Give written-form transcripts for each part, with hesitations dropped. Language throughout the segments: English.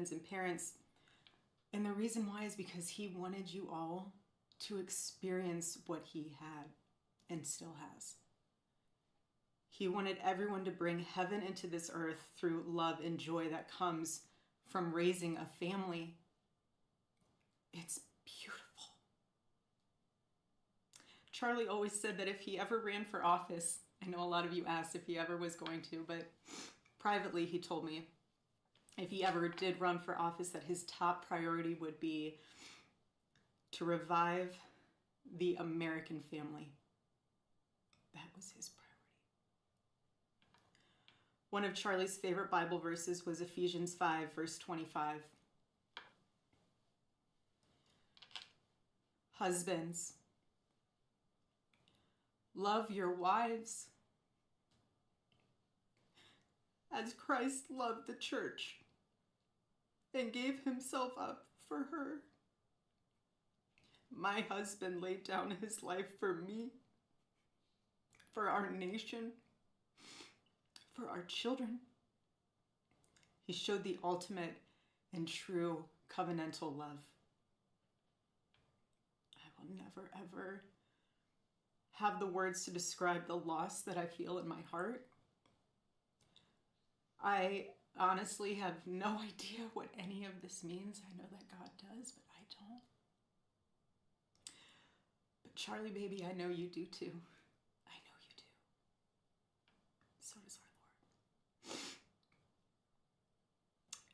friends and parents. And the reason why is because he wanted you all to experience what he had and still has. He wanted everyone to bring heaven into this earth through love and joy that comes from raising a family. It's beautiful. Charlie always said that if he ever ran for office, I know a lot of you asked if he ever was going to, but privately he told me if he ever did run for office that his top priority would be to revive the American family. That was his priority. One of Charlie's favorite Bible verses was Ephesians 5, verse 25. Husbands, love your wives as Christ loved the church and gave himself up for her. My husband laid down his life for me, for our nation, for our children. He showed the ultimate and true covenantal love. I will never, ever have the words to describe the loss that I feel in my heart. I honestly have no idea what any of this means. I know that God does, but I don't. But Charlie, baby, I know you do too. I know you do. So does our Lord.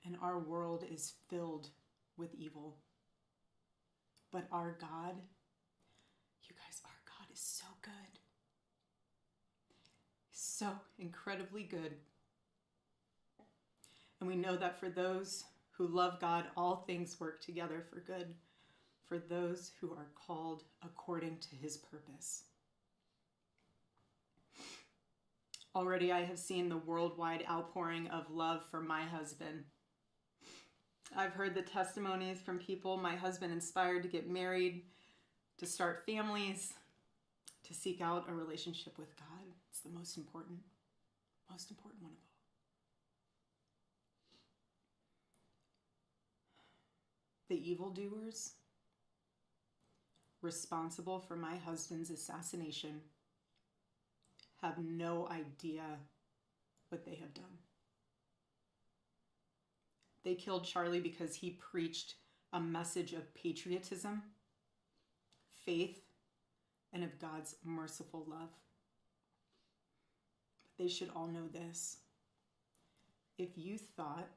And our world is filled with evil. But our God, you guys, our God is so good. He's so incredibly good. And we know that for those who love God, all things work together for good, for those who are called according to his purpose. Already I have seen the worldwide outpouring of love for my husband. I've heard the testimonies from people my husband inspired to get married, to start families, to seek out a relationship with God. It's the most important one of all. The evildoers responsible for my husband's assassination have no idea what they have done. They killed Charlie because he preached a message of patriotism, faith, and of God's merciful love. They should all know this. If you thought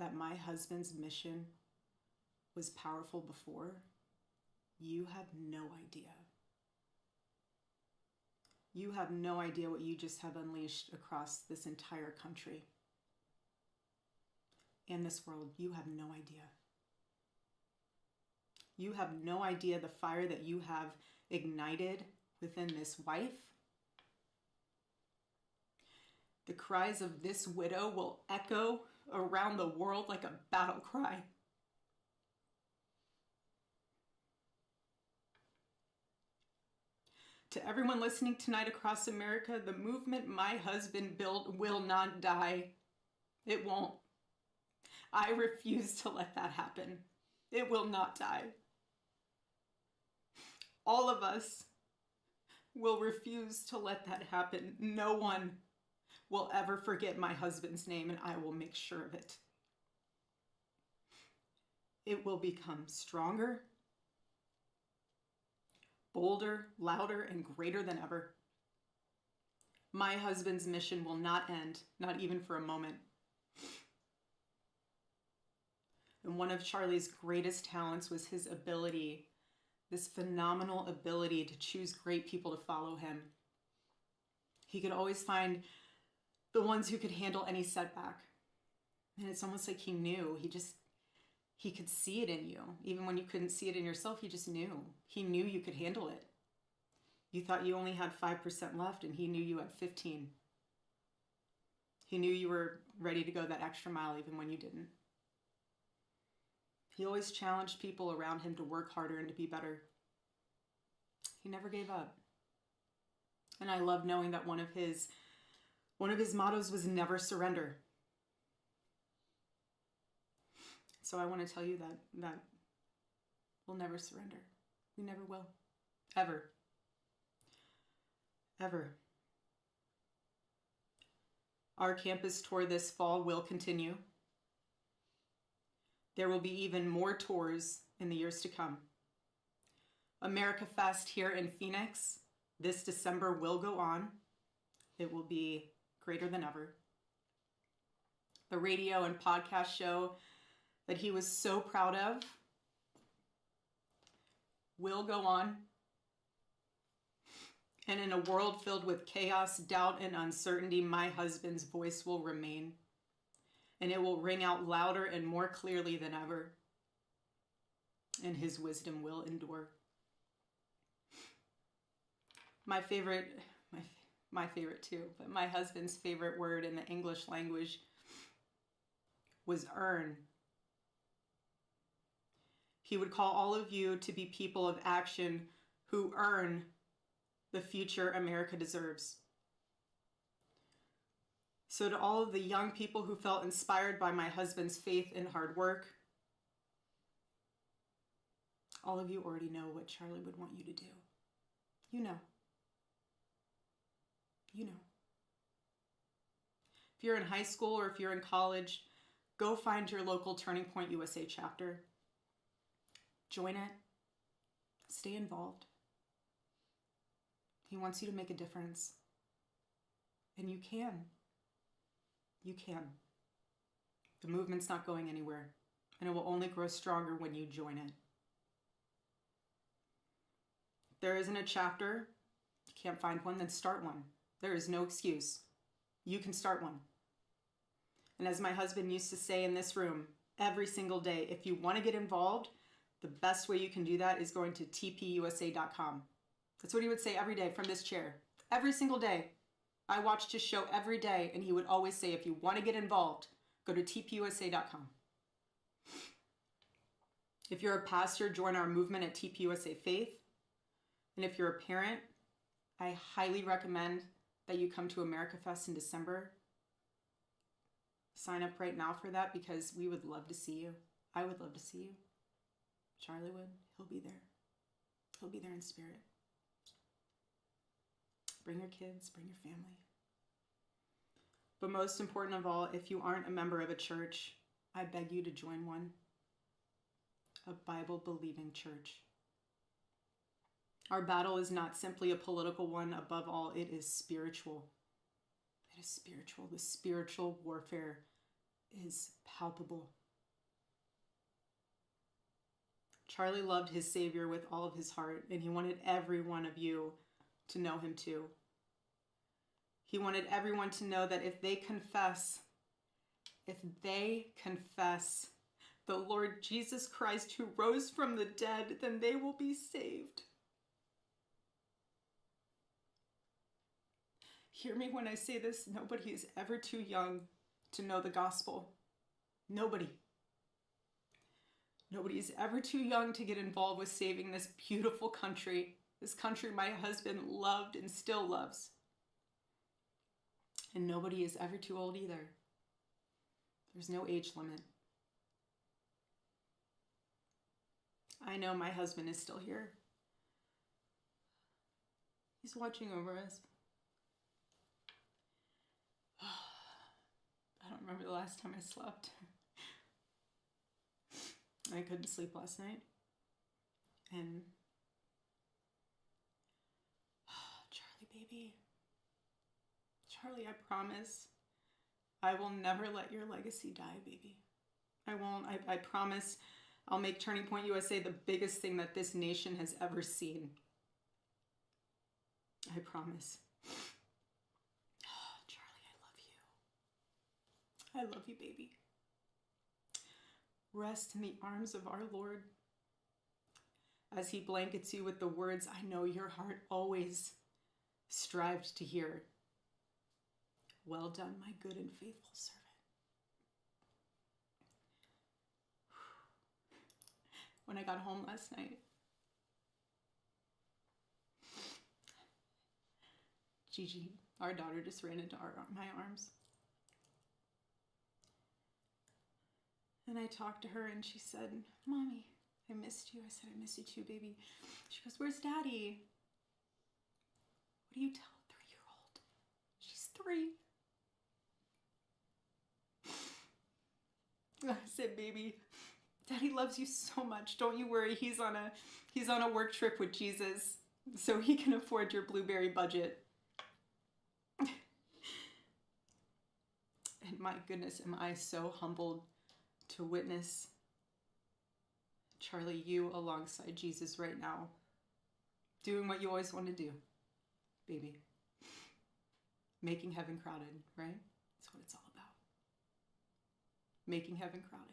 that my husband's mission was powerful before, you have no idea. You have no idea what you just have unleashed across this entire country. In this world, you have no idea. You have no idea the fire that you have ignited within this wife. The cries of this widow will echo around the world like a battle cry. To everyone listening tonight across America, the movement my husband built will not die. It won't. I refuse to let that happen. It will not die. All of us will refuse to let that happen. No one will ever forget my husband's name, and I will make sure of it. It will become stronger, bolder, louder, and greater than ever. My husband's mission will not end, not even for a moment. And one of Charlie's greatest talents was his ability, this phenomenal ability to choose great people to follow him. He could always find the ones who could handle any setback. And it's almost like he knew. He could see it in you. Even when you couldn't see it in yourself, he just knew. He knew you could handle it. You thought you only had 5% left, and he knew you had 15. He knew you were ready to go that extra mile even when you didn't. He always challenged people around him to work harder and to be better. He never gave up. And I love knowing that one of his mottos was never surrender. So I want to tell you that we'll never surrender. We never will. Ever. Ever. Our campus tour this fall will continue. There will be even more tours in the years to come. America Fest here in Phoenix this December will go on. It will be greater than ever. The radio and podcast show that he was so proud of will go on. And in a world filled with chaos, doubt, and uncertainty, my husband's voice will remain. And it will ring out louder and more clearly than ever. And his wisdom will endure. My favorite too, but my husband's favorite word in the English language was earn. He would call all of you to be people of action who earn the future America deserves. So to all of the young people who felt inspired by my husband's faith and hard work, all of you already know what Charlie would want you to do. You know. You know. If you're in high school or if you're in college, go find your local Turning Point USA chapter. Join it. Stay involved. He wants you to make a difference. And you can. You can. The movement's not going anywhere, and it will only grow stronger when you join it. If there isn't a chapter, you can't find one, then start one. There is no excuse. You can start one. And as my husband used to say in this room, every single day, if you want to get involved, the best way you can do that is going to tpusa.com. That's what he would say every day from this chair. Every single day. I watched his show every day, and he would always say, if you want to get involved, go to tpusa.com. If you're a pastor, join our movement at TPUSA Faith. And if you're a parent, I highly recommend that you come to America Fest in December. Sign up right now for that because we would love to see you. I would love to see you. Charlie would. He'll be there. He'll be there in spirit. Bring your kids, bring your family. But most important of all, if you aren't a member of a church, I beg you to join one. A Bible-believing church. Our battle is not simply a political one. Above all, it is spiritual. It is spiritual. The spiritual warfare is palpable. Charlie loved his Savior with all of his heart, and he wanted every one of you to know him too. He wanted everyone to know that if they confess the Lord Jesus Christ who rose from the dead, then they will be saved. Hear me when I say this, nobody is ever too young to know the gospel. Nobody. Nobody is ever too young to get involved with saving this beautiful country, this country my husband loved and still loves. And nobody is ever too old either. There's no age limit. I know my husband is still here. He's watching over us. I don't remember the last time I slept. I couldn't sleep last night. And Charlie, baby. Charlie, I promise I will never let your legacy die, baby. I won't. I promise I'll make Turning Point USA the biggest thing that this nation has ever seen. I promise. Charlie, I love you, baby. Rest in the arms of our Lord as he blankets you with the words I know your heart always strived to hear. Well done, my good and faithful servant. When I got home last night, Gigi, our daughter, just ran into my arms. And I talked to her and she said, Mommy, I missed you. I said, I miss you too, baby. She goes, where's Daddy? What do you tell a 3-year-old? She's 3. I said, baby, Daddy loves you so much. Don't you worry. He's on a work trip with Jesus, so he can afford your blueberry budget. And my goodness, am I so humbled to witness, Charlie, you alongside Jesus right now, doing what you always want to do, baby. Making heaven crowded, right? That's what it's all about. Making heaven crowded.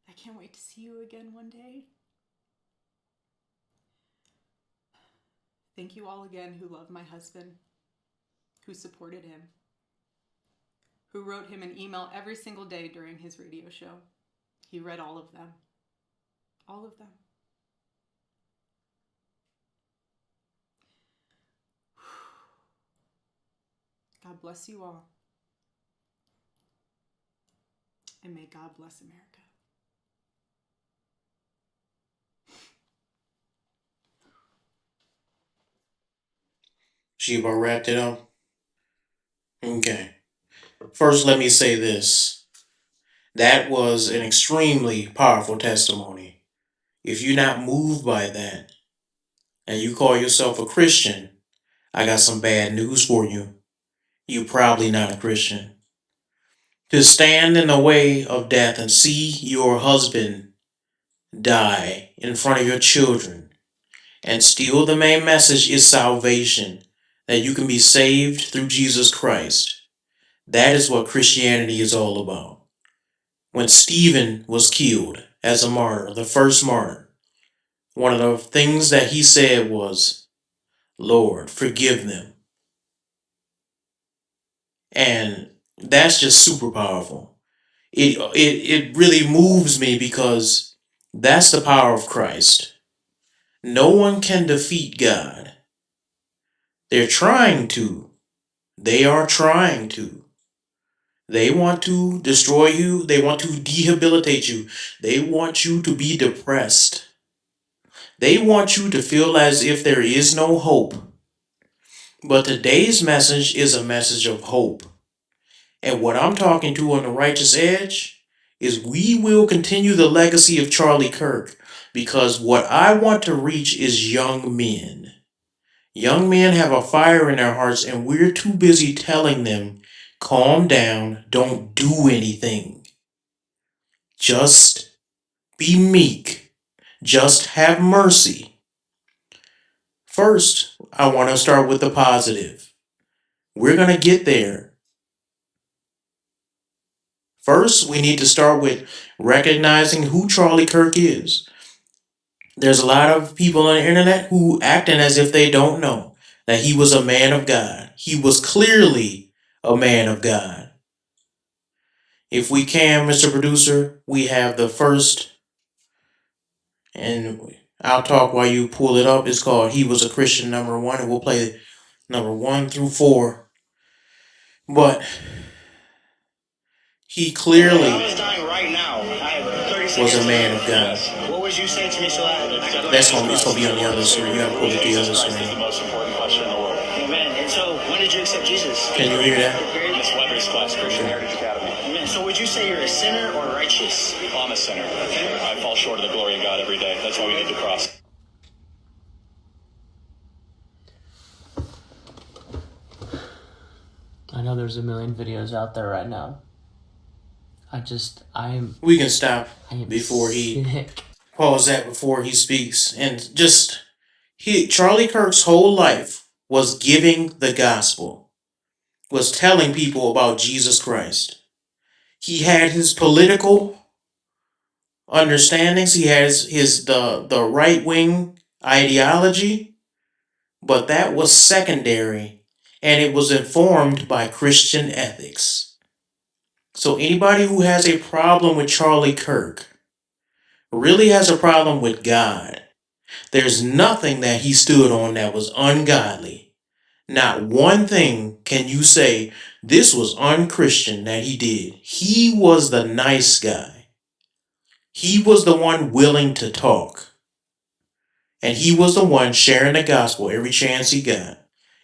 I can't wait to see you again one day. Thank you all again who love my husband, who supported him, who wrote him an email every single day during his radio show. He read all of them. All of them. God bless you all. And may God bless America. She about wrapped it up? Okay. First, let me say this. That was an extremely powerful testimony. If you're not moved by that, and you call yourself a Christian, I got some bad news for you. You're probably not a Christian. To stand in the way of death and see your husband die in front of your children, and still the main message is salvation, that you can be saved through Jesus Christ. That is what Christianity is all about. When Stephen was killed as a martyr, the first martyr, one of the things that he said was, Lord, forgive them. And that's just super powerful. It really moves me because that's the power of Christ. No one can defeat God. They're trying to. They are trying to. They want to destroy you. They want to rehabilitate you. They want you to be depressed. They want you to feel as if there is no hope. But today's message is a message of hope. And what I'm talking to on the righteous edge is we will continue the legacy of Charlie Kirk, because what I want to reach is young men. Young men have a fire in their hearts, and we're too busy telling them, calm down, don't do anything. Just be meek. Just have mercy. First, I want to start with the positive. We're going to get there. First, we need to start with recognizing who Charlie Kirk is. There's a lot of people on the internet who acting as if they don't know that he was a man of God. He was clearly a man of God. If we can, Mr. Producer, we have the first, and I'll talk while you pull it up. It's called He Was a Christian #1, and we'll play number 1 through 4. But he clearly was a man of God. What would you say to me so it's gonna be on the other screen. You gotta pull it to the other screen. This is the most important question in the world. Amen. And so, when did you accept Jesus? Can you hear that? Miss Weber's class, Christian Heritage Academy. Amen. So, would you say you're a sinner or righteous? I'm a sinner. I fall short of the glory of God every day. That's why we need to cross. I know there's a million videos out there right now. We can stop before sick. he pause that before he speaks, and just Charlie Kirk's whole life was giving the gospel, was telling people about Jesus Christ. He had his political understandings. He has the right wing ideology, but that was secondary, and it was informed by Christian ethics. So anybody who has a problem with Charlie Kirk really has a problem with God. There's nothing that he stood on that was ungodly. Not one thing can you say This was unchristian that he did. He was the nice guy. He was the one willing to talk. And he was the one sharing the gospel every chance he got.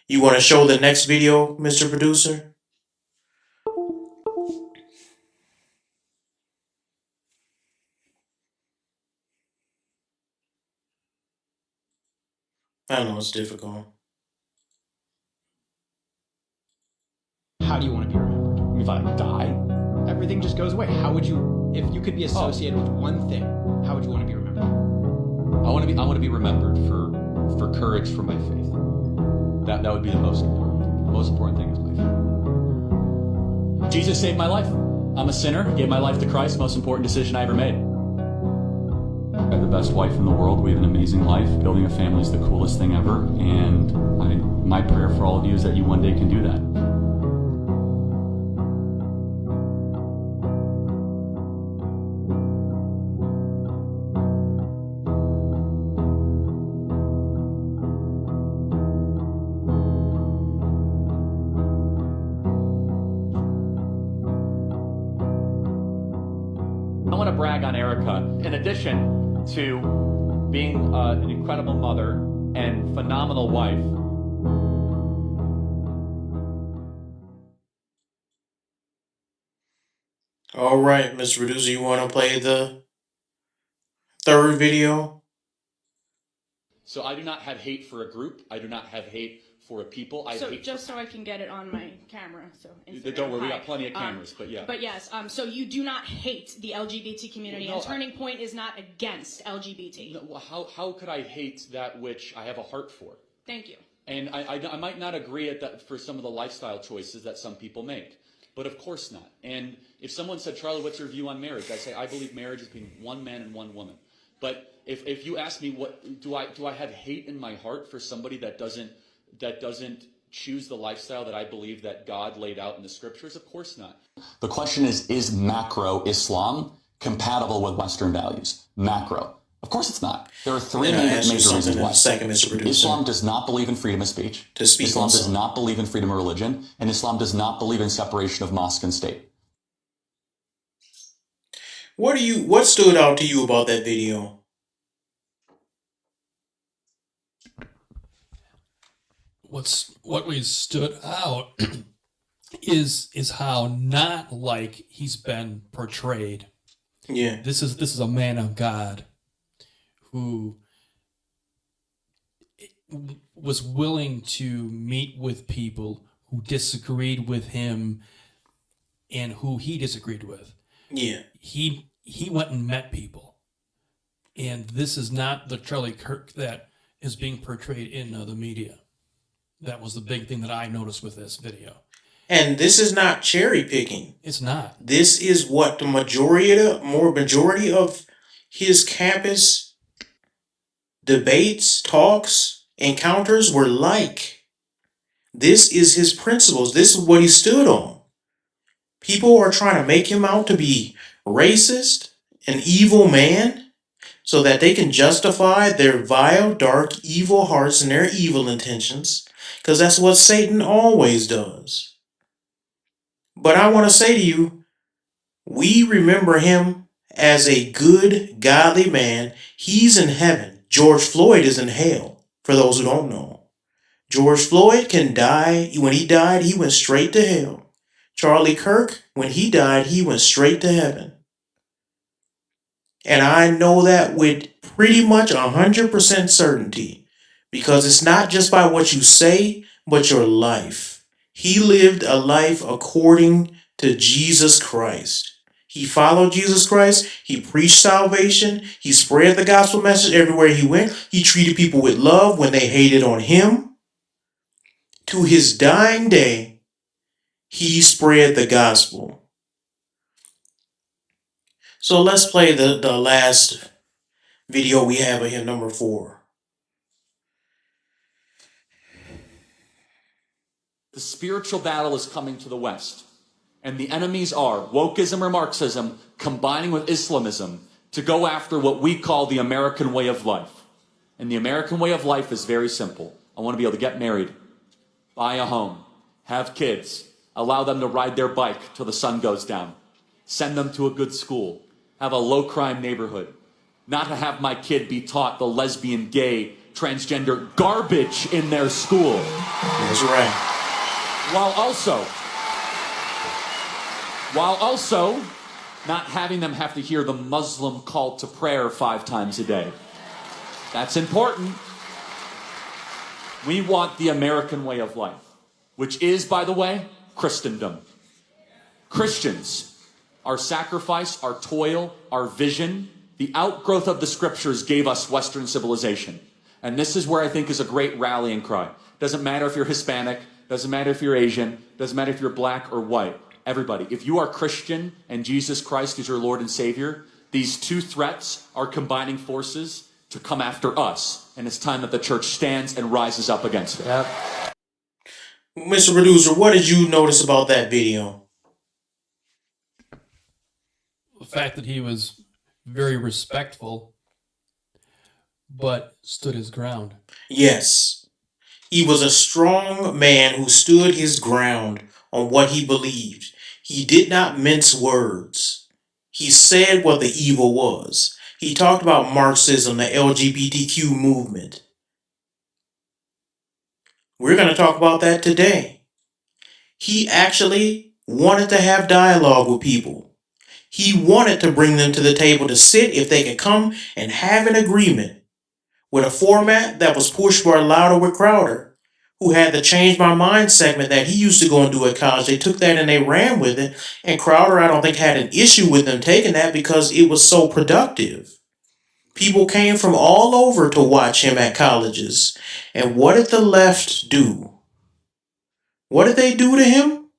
You want to show the next video, Mr. Producer? I know it's difficult. How do you want to be remembered? If I die, everything just goes away. How would you, if you could be associated with one thing, how would you want to be remembered? I want to be remembered for courage for my faith. That would be the most important. The most important thing is my faith. Jesus saved my life. I'm a sinner, gave my life to Christ, most important decision I ever made. I have the best wife in the world. We have an amazing life. Building a family is the coolest thing ever. And my prayer for all of you is that you one day can do that. I want to brag on Erica. In addition to being an incredible mother and phenomenal wife, All right, Mr. Producer, you want to play the third video? so I do not have hate for a group. I do not have hate for a people. I So hate just so I can get it on my camera, so Instagram, don't worry, we hi. got plenty of cameras, but yeah. But yes, so you do not hate the LGBT community, No, and Turning Point is not against LGBT. No, well, how could I hate that which I have a heart for? Thank you. And I might not agree at that for some of the lifestyle choices that some people make, but of course not. And if someone said, Charlie, what's your view on marriage? I say, I believe marriage is between one man and one woman. But if you ask me, what do I have hate in my heart for somebody that doesn't choose the lifestyle that I believe that God laid out in the scriptures? Of course not. The question is macro Islam compatible with Western values? Macro. Of course it's not. There are three major reasons why. Second, Mr. Producer. Islam does not believe in freedom of speech. To speak Islam also. does not believe in freedom of religion. And Islam does not believe in separation of mosque and state. What stood out to you about that video? What we stood out is how not like he's been portrayed. Yeah. This is a man of God who was willing to meet with people who disagreed with him and who he disagreed with. Yeah. He went and met people. And this is not the Charlie Kirk that is being portrayed in the media. That was the big thing that I noticed with this video. And this is not cherry picking. It's not. This is what the majority of his campus debates, talks, encounters were like. This is his principles. This is what he stood on. People are trying to make him out to be racist, an evil man, so that they can justify their vile, dark, evil hearts and their evil intentions, because that's what Satan always does. But I want to say to you, we remember him as a good, godly man. He's in heaven. George Floyd is in hell, for those who don't know. George Floyd can die. When he died, he went straight to hell. Charlie Kirk, when he died, he went straight to heaven. And I know that with pretty much 100% certainty, because it's not just by what you say, but your life. He lived a life according to Jesus Christ. He followed Jesus Christ. He preached salvation. He spread the gospel message everywhere he went. He treated people with love when they hated on him. To his dying day, he spread the gospel. So let's play the last video we have here, number 4. The spiritual battle is coming to the West. And the enemies are wokeism or Marxism combining with Islamism to go after what we call the American way of life. And the American way of life is very simple. I want to be able to get married, buy a home, have kids, Allow them to ride their bike till the sun goes down. Send them to a good school. Have a low-crime neighborhood. Not to have my kid be taught the lesbian, gay, transgender garbage in their school. That's right. While also not having them have to hear the Muslim call to prayer 5 times a day. That's important. We want the American way of life, which is, by the way, Christendom. Christians, our sacrifice, our toil, our vision, the outgrowth of the scriptures gave us Western civilization. And this is where I think is a great rallying cry. Doesn't matter if you're Hispanic, doesn't matter if you're Asian, doesn't matter if you're black or white. Everybody, if you are Christian and Jesus Christ is your Lord and Savior, these two threats are combining forces to come after us. And it's time that the church stands and rises up against it. Yep. Mr. Producer, what did you notice about that video? The fact that he was very respectful, but stood his ground. Yes. He was a strong man who stood his ground on what he believed. He did not mince words. He said what the evil was. He talked about Marxism, the LGBTQ movement. We're going to talk about that today. He actually wanted to have dialogue with people. He wanted to bring them to the table to sit if they could come and have an agreement with a format that was pushed by Louder with Crowder, who had the Change My Mind segment that he used to go and do at college. They took that and they ran with it. And Crowder, I don't think, had an issue with them taking that because it was so productive. People came from all over to watch him at colleges. And what did the left do? What did they do to him?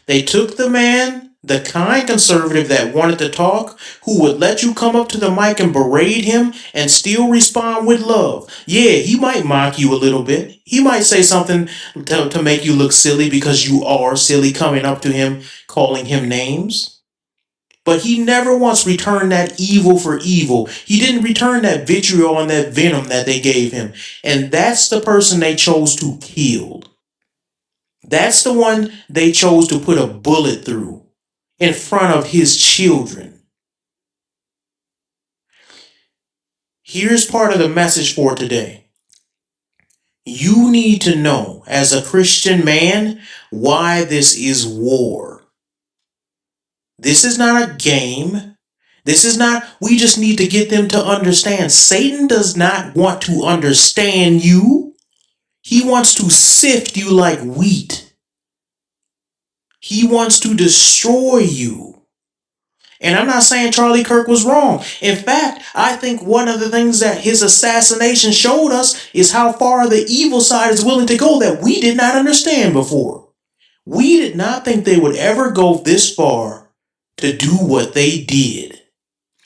They took the man, the kind conservative that wanted to talk, who would let you come up to the mic and berate him and still respond with love. Yeah, he might mock you a little bit. He might say something to make you look silly because you are silly coming up to him, calling him names. But he never once returned that evil for evil. He didn't return that vitriol and that venom that they gave him. And that's the person they chose to kill. That's the one they chose to put a bullet through in front of his children. Here's part of the message for today. You need to know, as a Christian man, why this is war. This is not a game. This is not, we just need to get them to understand. Satan does not want to understand you. He wants to sift you like wheat. He wants to destroy you. And I'm not saying Charlie Kirk was wrong. In fact, I think one of the things that his assassination showed us is how far the evil side is willing to go that we did not understand before. We did not think they would ever go this far to do what they did.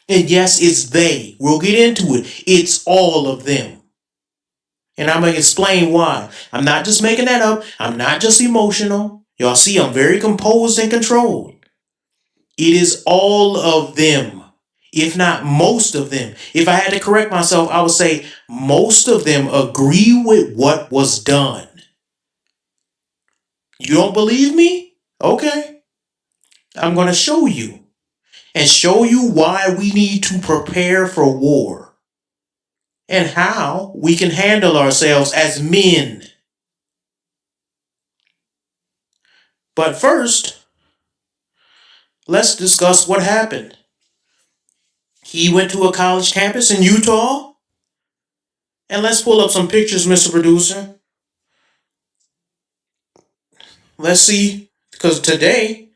And yes, it's they. We'll get into it. It's all of them. And I'm going to explain why. I'm not just making that up. I'm not just emotional. Y'all see, I'm very composed and controlled. It is all of them, if not most of them. If I had to correct myself, I would say most of them agree with what was done. You don't believe me? Okay. I'm going to show you. And show you why we need to prepare for war. And how we can handle ourselves as men. But first, let's discuss what happened. He went to a college campus in Utah. And let's pull up some pictures, Mr. Producer. Let's see, because today,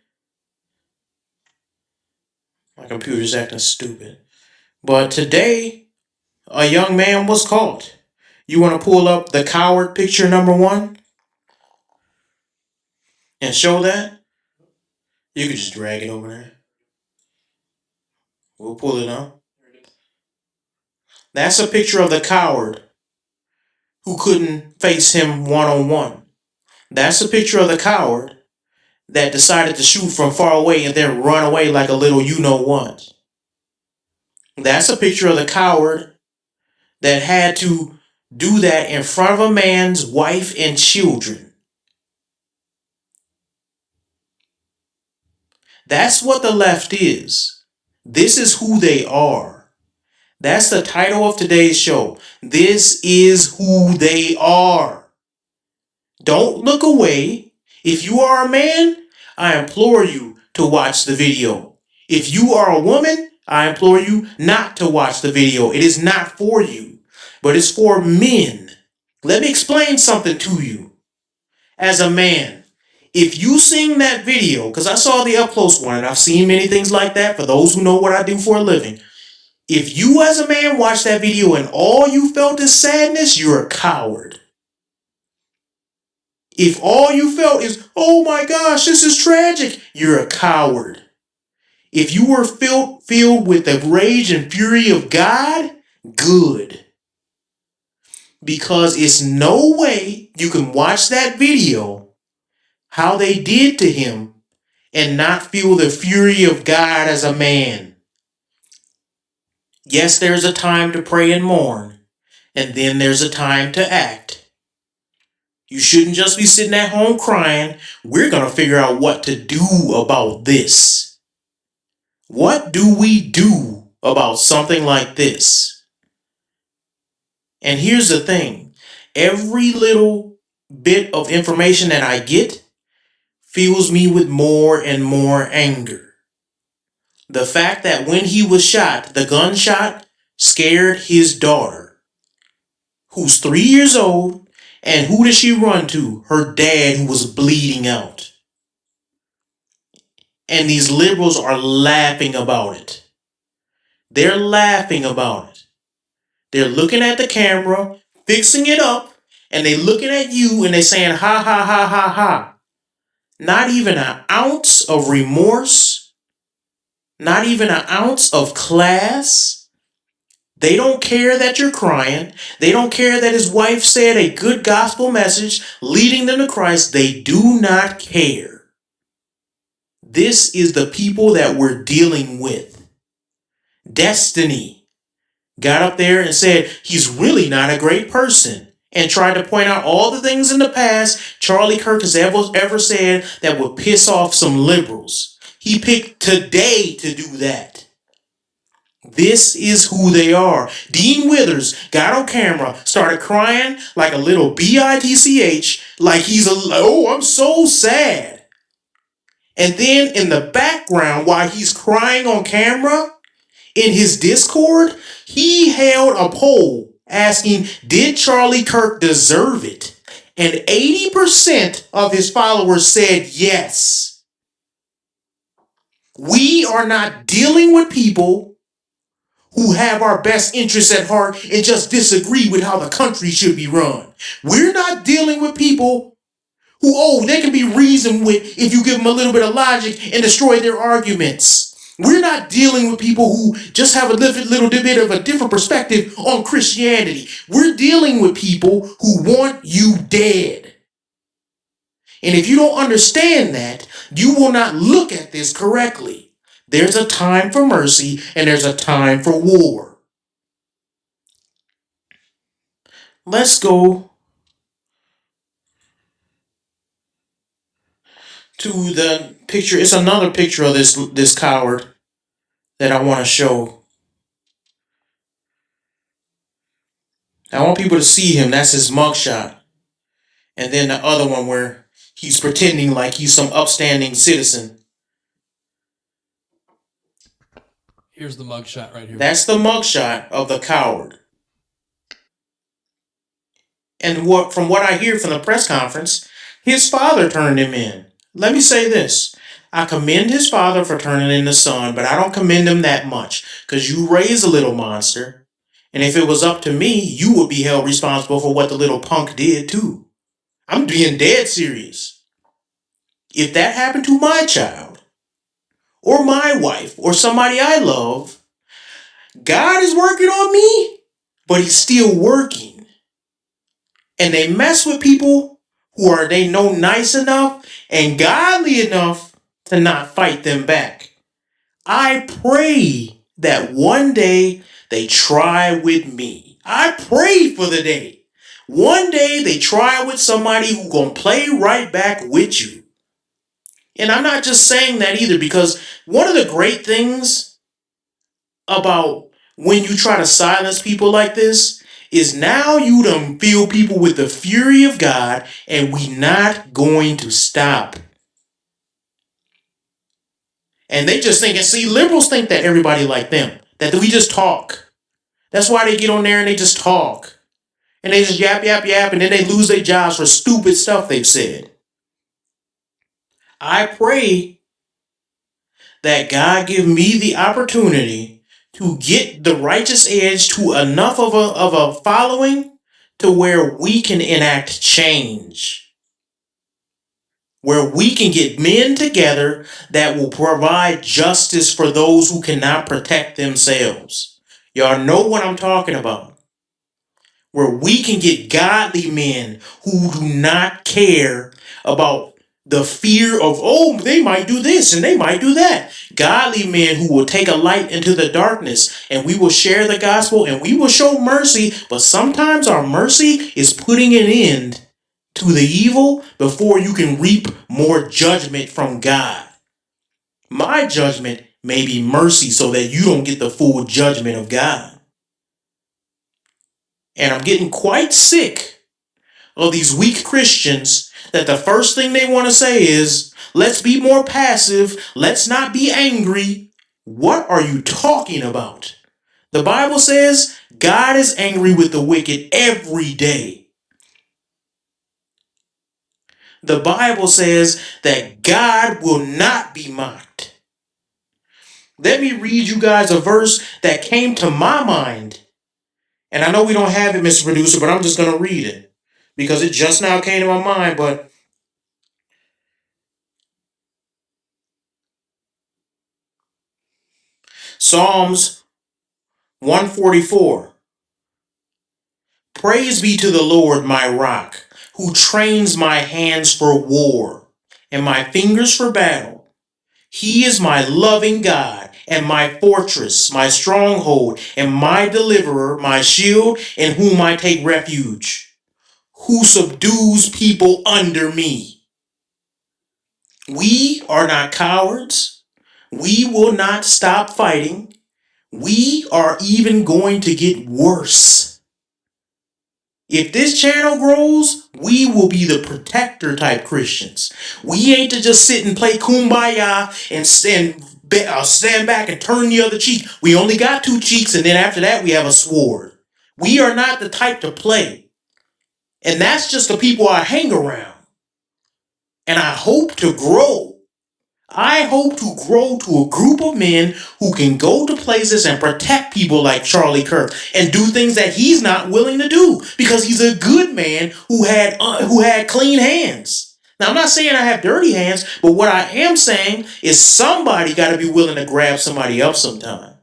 my computer's acting stupid. But today, a young man was caught. You want to pull up the coward picture number 1? And show that? You could just drag it over there. We'll pull it up. That's a picture of the coward who couldn't face him one-on-one. That's a picture of the coward that decided to shoot from far away and then run away like a little you-know-what. That's a picture of the coward that had to do that in front of a man's wife and children. That's what the left is. This is who they are. That's the title of today's show. This is who they are. Don't look away. If you are a man, I implore you to watch the video. If you are a woman, I implore you not to watch the video. It is not for you, but it's for men. Let me explain something to you. As a man, if you seen that video, because I saw the up close one and I've seen many things like that for those who know what I do for a living. If you as a man watch that video and all you felt is sadness, you're a coward. If all you felt is, oh my gosh, this is tragic, you're a coward. If you were filled with the rage and fury of God, good. Because it's no way you can watch that video, how they did to him, and not feel the fury of God as a man. Yes, there's a time to pray and mourn, and then there's a time to act. You shouldn't just be sitting at home crying. We're going to figure out what to do about this. What do we do about something like this? And here's the thing. Every little bit of information that I get fills me with more and more anger. The fact that when he was shot, the gunshot scared his daughter, who's 3 years old, and who did she run to? Her dad, who was bleeding out. And these liberals are laughing about it. They're laughing about it. They're looking at the camera, fixing it up, and they looking at you and they saying, ha, ha, ha, ha, ha. Not even an ounce of remorse. Not even an ounce of class. They don't care that you're crying. They don't care that his wife said a good gospel message leading them to Christ. They do not care. This is the people that we're dealing with. Destiny got up there and said he's really not a great person and tried to point out all the things in the past Charlie Kirk has ever said that would piss off some liberals. He picked today to do that. This is who they are. Dean Withers got on camera, started crying like a little bitch, like oh, I'm so sad. And then in the background, while he's crying on camera, in his Discord, he held a poll asking, did Charlie Kirk deserve it? And 80% of his followers said yes. We are not dealing with people who have our best interests at heart and just disagree with how the country should be run. We're not dealing with people who, they can be reasoned with if you give them a little bit of logic and destroy their arguments. We're not dealing with people who just have a little bit of a different perspective on Christianity. We're dealing with people who want you dead. And if you don't understand that, you will not look at this correctly. There's a time for mercy and there's a time for war. Let's go to the picture. It's another picture of this coward that I want to show. I want people to see him. That's his mugshot. And then the other one where he's pretending like he's some upstanding citizen. Here's the mugshot right here. That's the mugshot of the coward. And from what I hear from the press conference, his father turned him in. Let me say this. I commend his father for turning in the son, but I don't commend him that much because you raised a little monster. And if it was up to me, you would be held responsible for what the little punk did too. I'm being dead serious. If that happened to my child or my wife or somebody I love, God is working on me, but he's still working. And they mess with people who they know nice enough and godly enough to not fight them back. I pray that one day they try with me. I pray for the day. One day they try with somebody who gonna play right back with you. And I'm not just saying that either, because one of the great things about when you try to silence people like this is now you done fill people with the fury of God, and we not going to stop. And they just think, and see, liberals think that everybody like them, that we just talk. That's why they get on there and they just talk. And they just yap, yap, yap, and then they lose their jobs for stupid stuff they've said. I pray that God give me the opportunity to get the righteous edge to enough of a following to where we can enact change. Where we can get men together that will provide justice for those who cannot protect themselves. Y'all know what I'm talking about. Where we can get godly men who do not care about the fear of, oh, they might do this and they might do that. Godly men who will take a light into the darkness, and we will share the gospel and we will show mercy. But sometimes our mercy is putting an end to the evil before you can reap more judgment from God. My judgment may be mercy so that you don't get the full judgment of God. And I'm getting quite sick of these weak Christians that the first thing they want to say is, let's be more passive, let's not be angry. What are you talking about? The Bible says God is angry with the wicked every day. The Bible says that God will not be mocked. Let me read you guys a verse that came to my mind. And I know we don't have it, Mr. Producer, but I'm just going to read it because it just now came to my mind. But Psalms 144. Praise be to the Lord, my rock, who trains my hands for war and my fingers for battle. He is my loving God and my fortress, my stronghold and my deliverer, my shield in whom I take refuge, who subdues people under me. We are not cowards. We will not stop fighting. We are even going to get worse. If this channel grows, we will be the protector type Christians. We ain't to just sit and play kumbaya and stand back and turn the other cheek. We only got two cheeks, and then after that we have a sword. We are not the type to play. And that's just the people I hang around. And I hope to grow. I hope to grow to a group of men who can go to places and protect people like Charlie Kirk and do things that he's not willing to do because he's a good man who had clean hands. Now, I'm not saying I have dirty hands, but what I am saying is somebody got to be willing to grab somebody up sometime.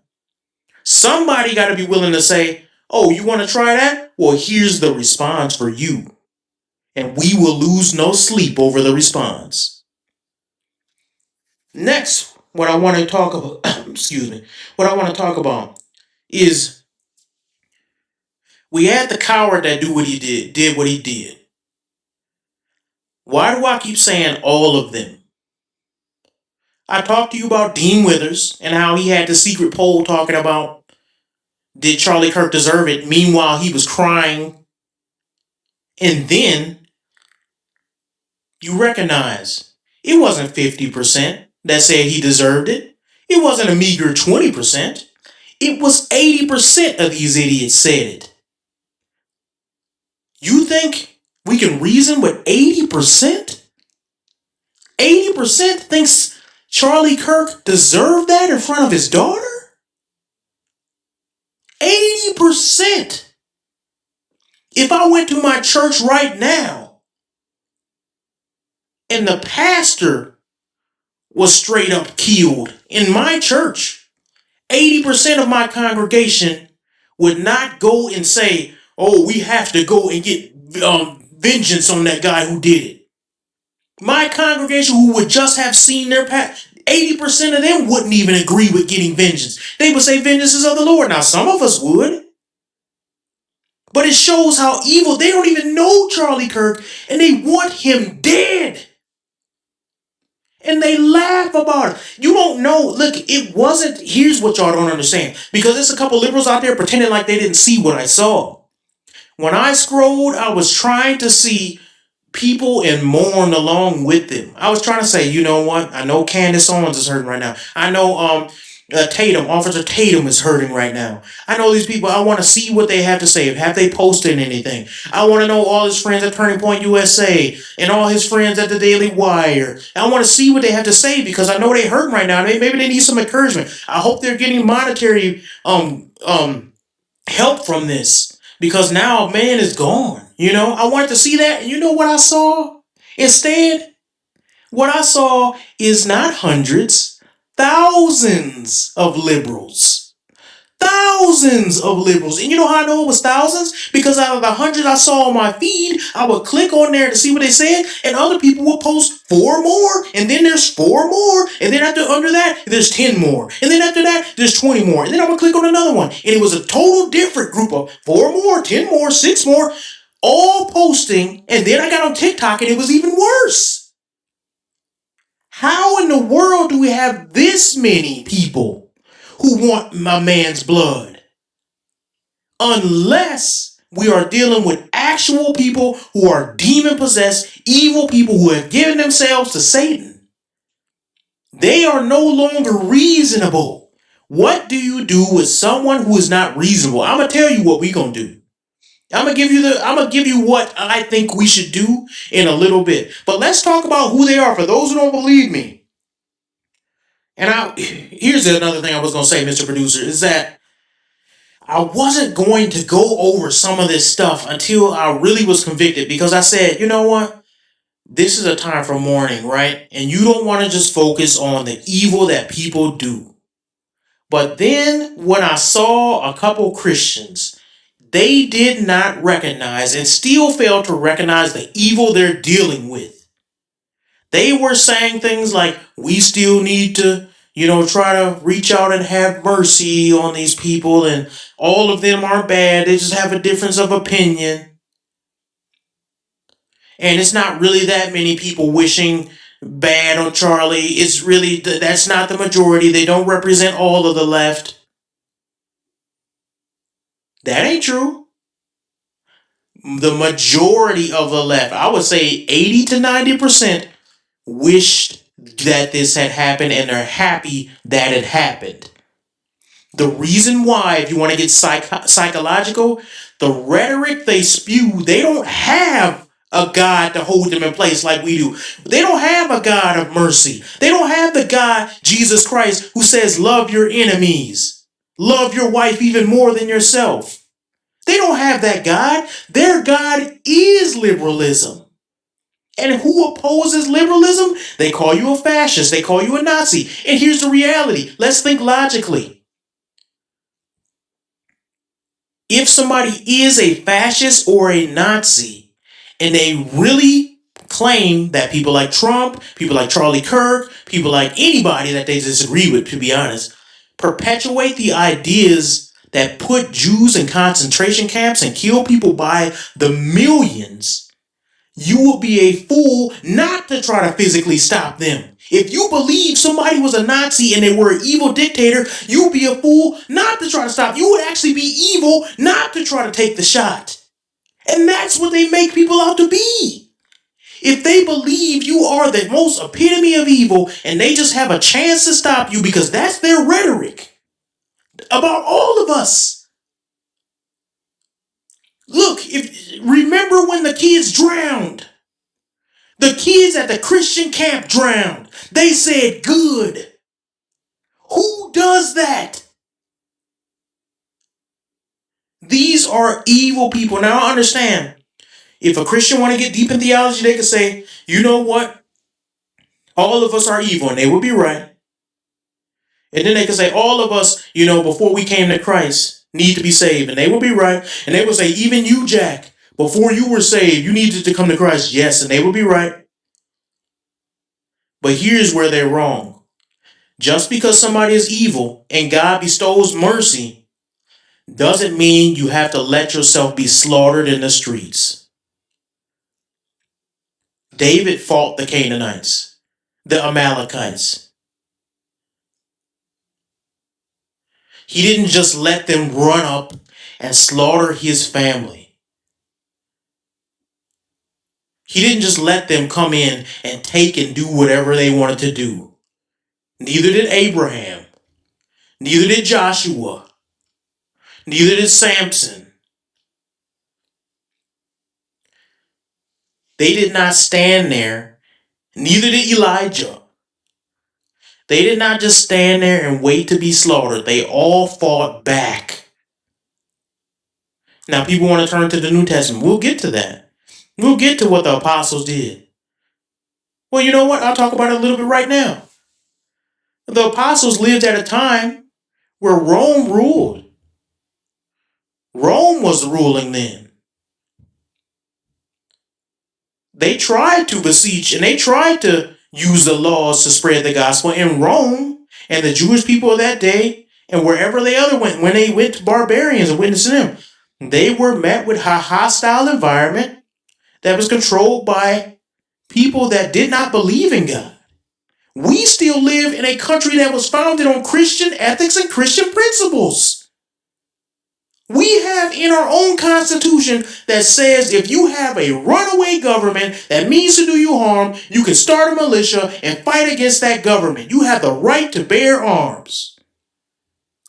Somebody got to be willing to say, oh, you want to try that? Well, here's the response for you. And we will lose no sleep over the response. Next, what I want to talk about, what I want to talk about is we had the coward that did what he did. Why do I keep saying all of them? I talked to you about Dean Withers and how he had the secret poll talking about, did Charlie Kirk deserve it? Meanwhile, he was crying. And then you recognize it wasn't 50% that said he deserved it. It wasn't a meager 20%. It was 80% of these idiots said it. You think we can reason with 80%? 80% thinks Charlie Kirk deserved that in front of his daughter? 80%. If I went to my church right now and the pastor was straight up killed in my church, 80% of my congregation would not go and say, oh, we have to go and get vengeance on that guy who did it. My congregation who would just have seen their past, 80% of them wouldn't even agree with getting vengeance. They would say vengeance is of the Lord. Now, some of us would. But it shows how evil. They don't even know Charlie Kirk, and they want him dead. And they laugh about it. You don't know. Look, it wasn't. Here's what y'all don't understand. Because there's a couple liberals out there pretending like they didn't see what I saw. When I scrolled, I was trying to see people and mourn along with them. I was trying to say, you know what? I know Candace Owens is hurting right now. I know Officer Tatum is hurting right now. I know these people. I want to see what they have to say. Have they posted anything? I want to know all his friends at Turning Point USA and all his friends at the Daily Wire. I want to see what they have to say because I know they're hurting right now. Maybe they need some encouragement. I hope they're getting monetary help from this. Because now man is gone. You know, I wanted to see that. And you know what I saw? Instead, what I saw is not hundreds, thousands of liberals. Thousands of liberals. And you know how I know it was thousands? Because out of the hundred I saw on my feed, I would click on there to see what they said, and other people would post 4 more, and then there's 4 more, and then under that, there's 10 more, and then after that, there's 20 more, and then I would click on another one, and it was a total different group of 4 more, 10 more, 6 more, all posting, and then I got on TikTok, and it was even worse. How in the world do we have this many people who want my man's blood? Unless we are dealing with actual people who are demon-possessed, evil people who have given themselves to Satan. They are no longer reasonable. What do you do with someone who is not reasonable? I'm going to tell you what we're going to do. I'm going to give you what I think we should do in a little bit. But let's talk about who they are for those who don't believe me. And here's another thing I was going to say, Mr. Producer, is that I wasn't going to go over some of this stuff until I really was convicted, because I said, you know what? This is a time for mourning, right? And you don't want to just focus on the evil that people do. But then when I saw a couple Christians, they did not recognize and still failed to recognize the evil they're dealing with. They were saying things like, we still need to, try to reach out and have mercy on these people, and all of them aren't bad. They just have a difference of opinion. And it's not really that many people wishing bad on Charlie. It's really, that's not the majority. They don't represent all of the left. That ain't true. The majority of the left, I would say 80 to 90%, wished that this had happened, and they're happy that it happened. The reason why, if you want to get psychological, the rhetoric they spew, they don't have a God to hold them in place like we do. They don't have a God of mercy. They don't have the God, Jesus Christ, who says, love your enemies. Love your wife even more than yourself. They don't have that God. Their God is liberalism. And who opposes liberalism? They call you a fascist. They call you a Nazi. And here's the reality. Let's think logically. If somebody is a fascist or a Nazi, and they really claim that people like Trump, people like Charlie Kirk, people like anybody that they disagree with, to be honest, perpetuate the ideas that put Jews in concentration camps and kill people by the millions, you will be a fool not to try to physically stop them. If you believe somebody was a Nazi and they were an evil dictator, you would be a fool not to try to stop. You would actually be evil not to try to take the shot. And that's what they make people out to be. If they believe you are the most epitome of evil and they just have a chance to stop you because that's their rhetoric about all of us. Look, remember when the kids drowned? The kids at the Christian camp drowned. They said, good. Who does that? These are evil people. Now, I understand. If a Christian want to get deep in theology, they could say, you know what? All of us are evil, and they would be right. And then they could say, all of us, before we came to Christ, need to be saved, and they would be right. And they would say, even you, Jack, before you were saved, you needed to come to Christ. Yes, and they would be right. But here's where they're wrong. Just because somebody is evil and God bestows mercy doesn't mean you have to let yourself be slaughtered in the streets. David fought the Canaanites. the Amalekites. He didn't just let them run up and slaughter his family. He didn't just let them come in and take and do whatever they wanted to do. Neither did Abraham. Neither did Joshua. Neither did Samson. They did not stand there. Neither did Elijah. They did not just stand there and wait to be slaughtered. They all fought back. Now, people want to turn to the New Testament. We'll get to that. We'll get to what the apostles did. Well, you know what? I'll talk about it a little bit right now. The apostles lived at a time where Rome ruled. Rome was ruling then. They tried to beseech and they tried to use the laws to spread the gospel in Rome and the Jewish people of that day and wherever they other went, when they went to barbarians and witnessed to them, they were met with a hostile environment that was controlled by people that did not believe in God. We still live in a country that was founded on Christian ethics and Christian principles. We have in our own constitution that says if you have a runaway government that means to do you harm, you can start a militia and fight against that government. You have the right to bear arms.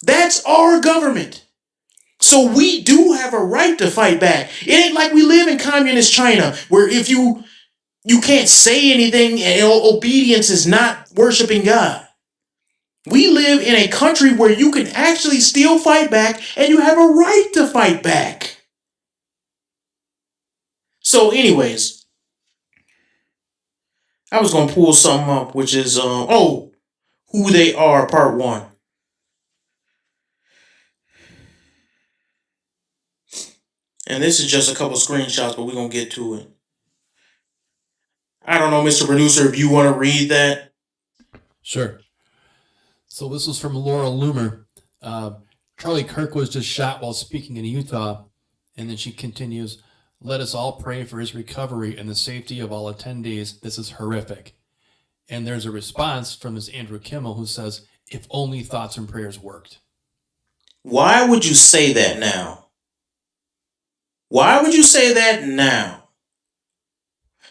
That's our government. So we do have a right to fight back. It ain't like we live in communist China where if you can't say anything and obedience is not worshiping God. We live in a country where you can actually still fight back and you have a right to fight back. So anyways, I was going to pull something up, which is, who they are, part 1. And this is just a couple screenshots, but we're going to get to it. I don't know, Mr. Producer, if you want to read that. Sure. So this is from Laura Loomer. Charlie Kirk was just shot while speaking in Utah. And then she continues, let us all pray for his recovery and the safety of all attendees. This is horrific. And there's a response from this Andrew Kimmel who says, if only thoughts and prayers worked. Why would you say that now? Why would you say that now?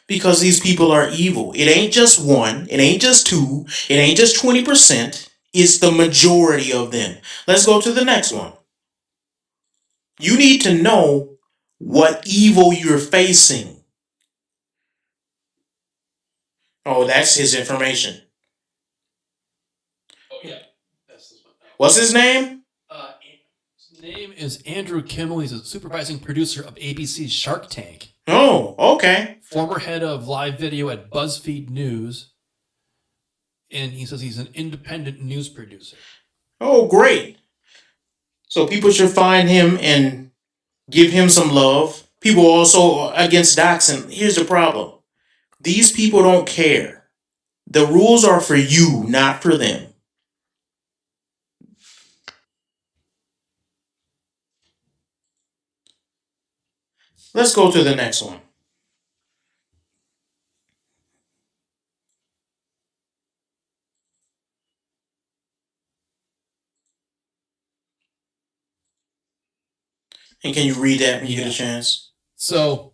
Because these people are evil. It ain't just one. It ain't just two. It ain't just 20%. It's the majority of them. Let's go to the next one. You need to know what evil you're facing. Oh, that's his information. Oh, yeah. That's this one. What's his name? His name is Andrew Kimmel. He's a supervising producer of ABC's Shark Tank. Oh, okay. Former head of live video at BuzzFeed News. And he says he's an independent news producer. Oh, great. So people should find him and give him some love. People also against doxing. Here's the problem. These people don't care. The rules are for you, not for them. Let's go to the next one. And can you read that when you get a chance? So,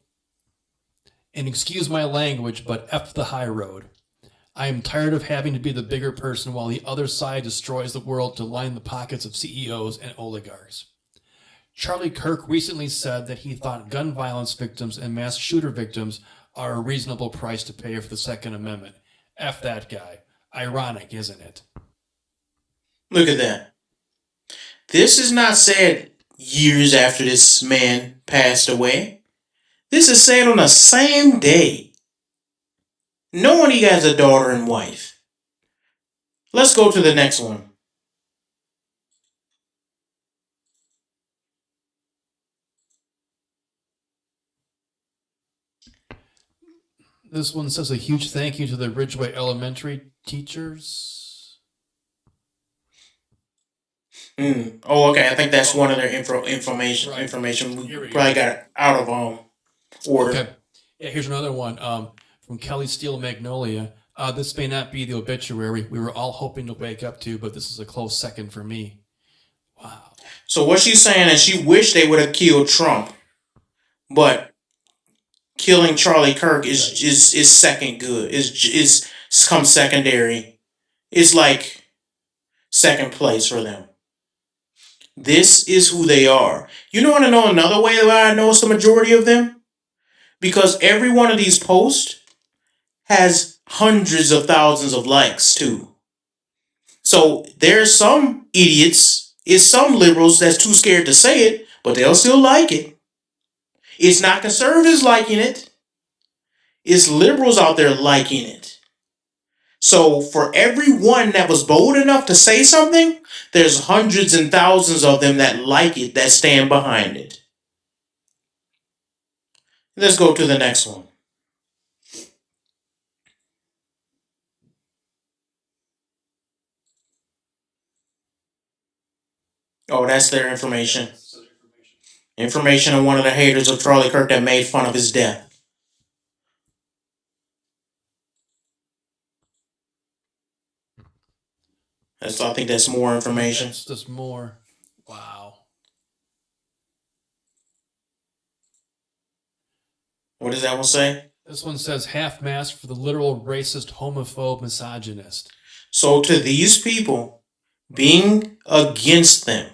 and excuse my language, but F the high road. I am tired of having to be the bigger person while the other side destroys the world to line the pockets of CEOs and oligarchs. Charlie Kirk recently said that he thought gun violence victims and mass shooter victims are a reasonable price to pay for the Second Amendment. F that guy. Ironic, isn't it? Look at that. This is not said years after this man passed away. This is said on the same day, knowing he has a daughter and wife. Let's go to the next one. This one says a huge thank you to the Ridgeway Elementary teachers. Oh, okay. I think that's one of their information. Right. Information we Here we probably go. got it out of order. Okay. Yeah, here's another one from Kelly Steele Magnolia. This may not be the obituary we were all hoping to wake up to, but this is a close second for me. Wow. So what she's saying is she wished they would have killed Trump, but killing Charlie Kirk is second good. Is come secondary. It's like second place for them. This is who they are. You want to know another way that I know it's the majority of them? Because every one of these posts has hundreds of thousands of likes too. So there's some idiots, it's some liberals that's too scared to say it, but they'll still like it. It's not conservatives liking it. It's liberals out there liking it. So for every one that was bold enough to say something, there's hundreds and thousands of them that like it, that stand behind it. Let's go to the next one. Oh, that's their information. Information on one of the haters of Charlie Kirk that made fun of his death. I think that's more information. That's just more. Wow. What does that one say? This one says half-mast for the literal racist, homophobe, misogynist. So to these people, being against them,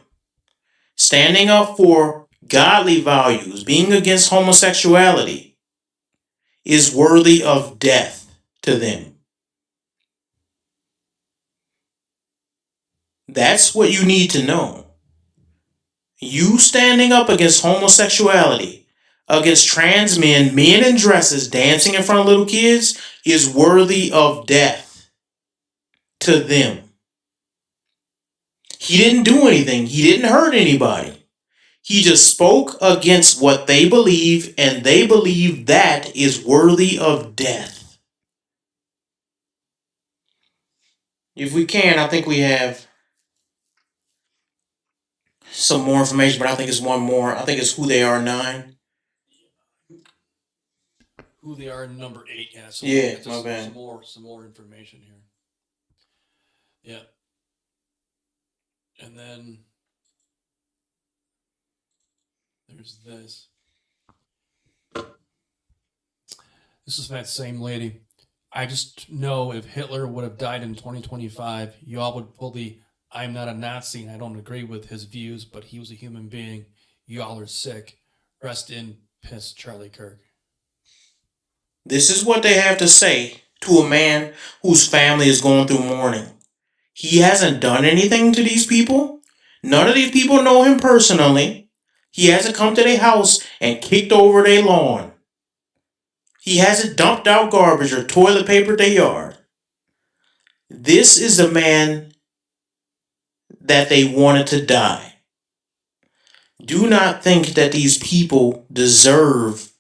standing up for godly values, being against homosexuality, is worthy of death to them. That's what you need to know. You standing up against homosexuality, against trans men, men in dresses dancing in front of little kids, is worthy of death to them. He didn't do anything. He didn't hurt anybody. He just spoke against what they believe, and they believe that is worthy of death. If we can, I think we have some more information, but I think it's one more. I think it's Who They Are 9. Who They Are number 8. Yeah, my bad. Some more information here. Yeah. And then there's this. This is that same lady. I just know if Hitler would have died in 2025, y'all would pull the I'm not a Nazi and I don't agree with his views, but he was a human being. Y'all are sick. Rest in piss, Charlie Kirk. This is what they have to say to a man whose family is going through mourning. He hasn't done anything to these people. None of these people know him personally. He hasn't come to their house and kicked over their lawn. He hasn't dumped out garbage or toilet papered their yard. This is the man that they wanted to die. Do not think that these people deserve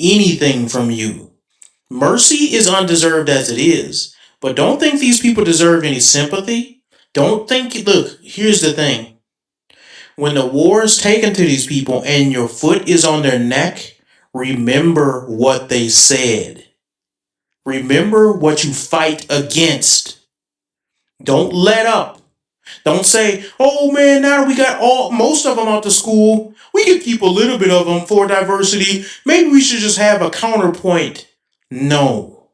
anything from you. Mercy is undeserved as it is, but don't think these people deserve any sympathy. Don't think, look, here's the thing. When the war is taken to these people and your foot is on their neck, remember what they said. Remember what you fight against. Don't let up. Don't say, oh man, now we got most of them out to school. We could keep a little bit of them for diversity. Maybe we should just have a counterpoint. No.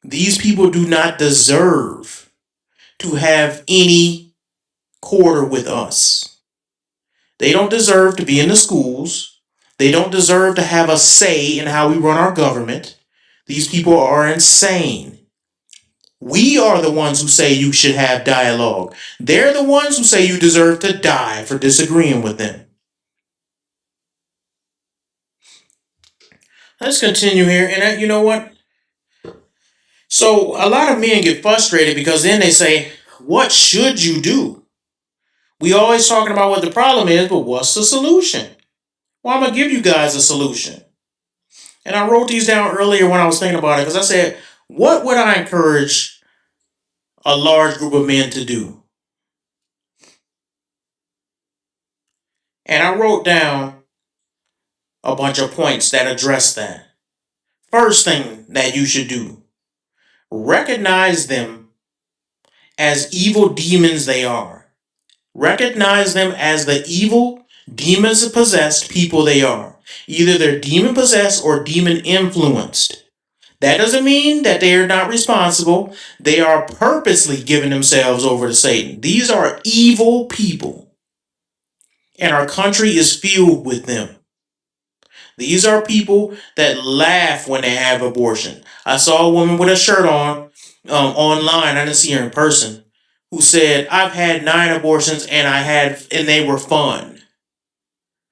These people do not deserve to have any quarter with us. They don't deserve to be in the schools. They don't deserve to have a say in how we run our government. These people are insane. We are the ones who say you should have dialogue. They're the ones who say you deserve to die for disagreeing with them. Let's continue here. And you know what? So a lot of men get frustrated because then they say, what should you do? We always talking about what the problem is, but what's the solution? Well, I'm going to give you guys a solution. And I wrote these down earlier when I was thinking about it because I said, what would I encourage a large group of men to do? And I wrote down a bunch of points that address that. First thing that you should do, recognize them as evil demons they are. Recognize them as the evil, demon-possessed people they are. Either they're demon-possessed or demon-influenced. That doesn't mean that they are not responsible. They are purposely giving themselves over to Satan. These are evil people. And our country is filled with them. These are people that laugh when they have abortion. I saw a woman with a shirt on online. I didn't see her in person. Who said, "I've had 9 abortions and they were fun."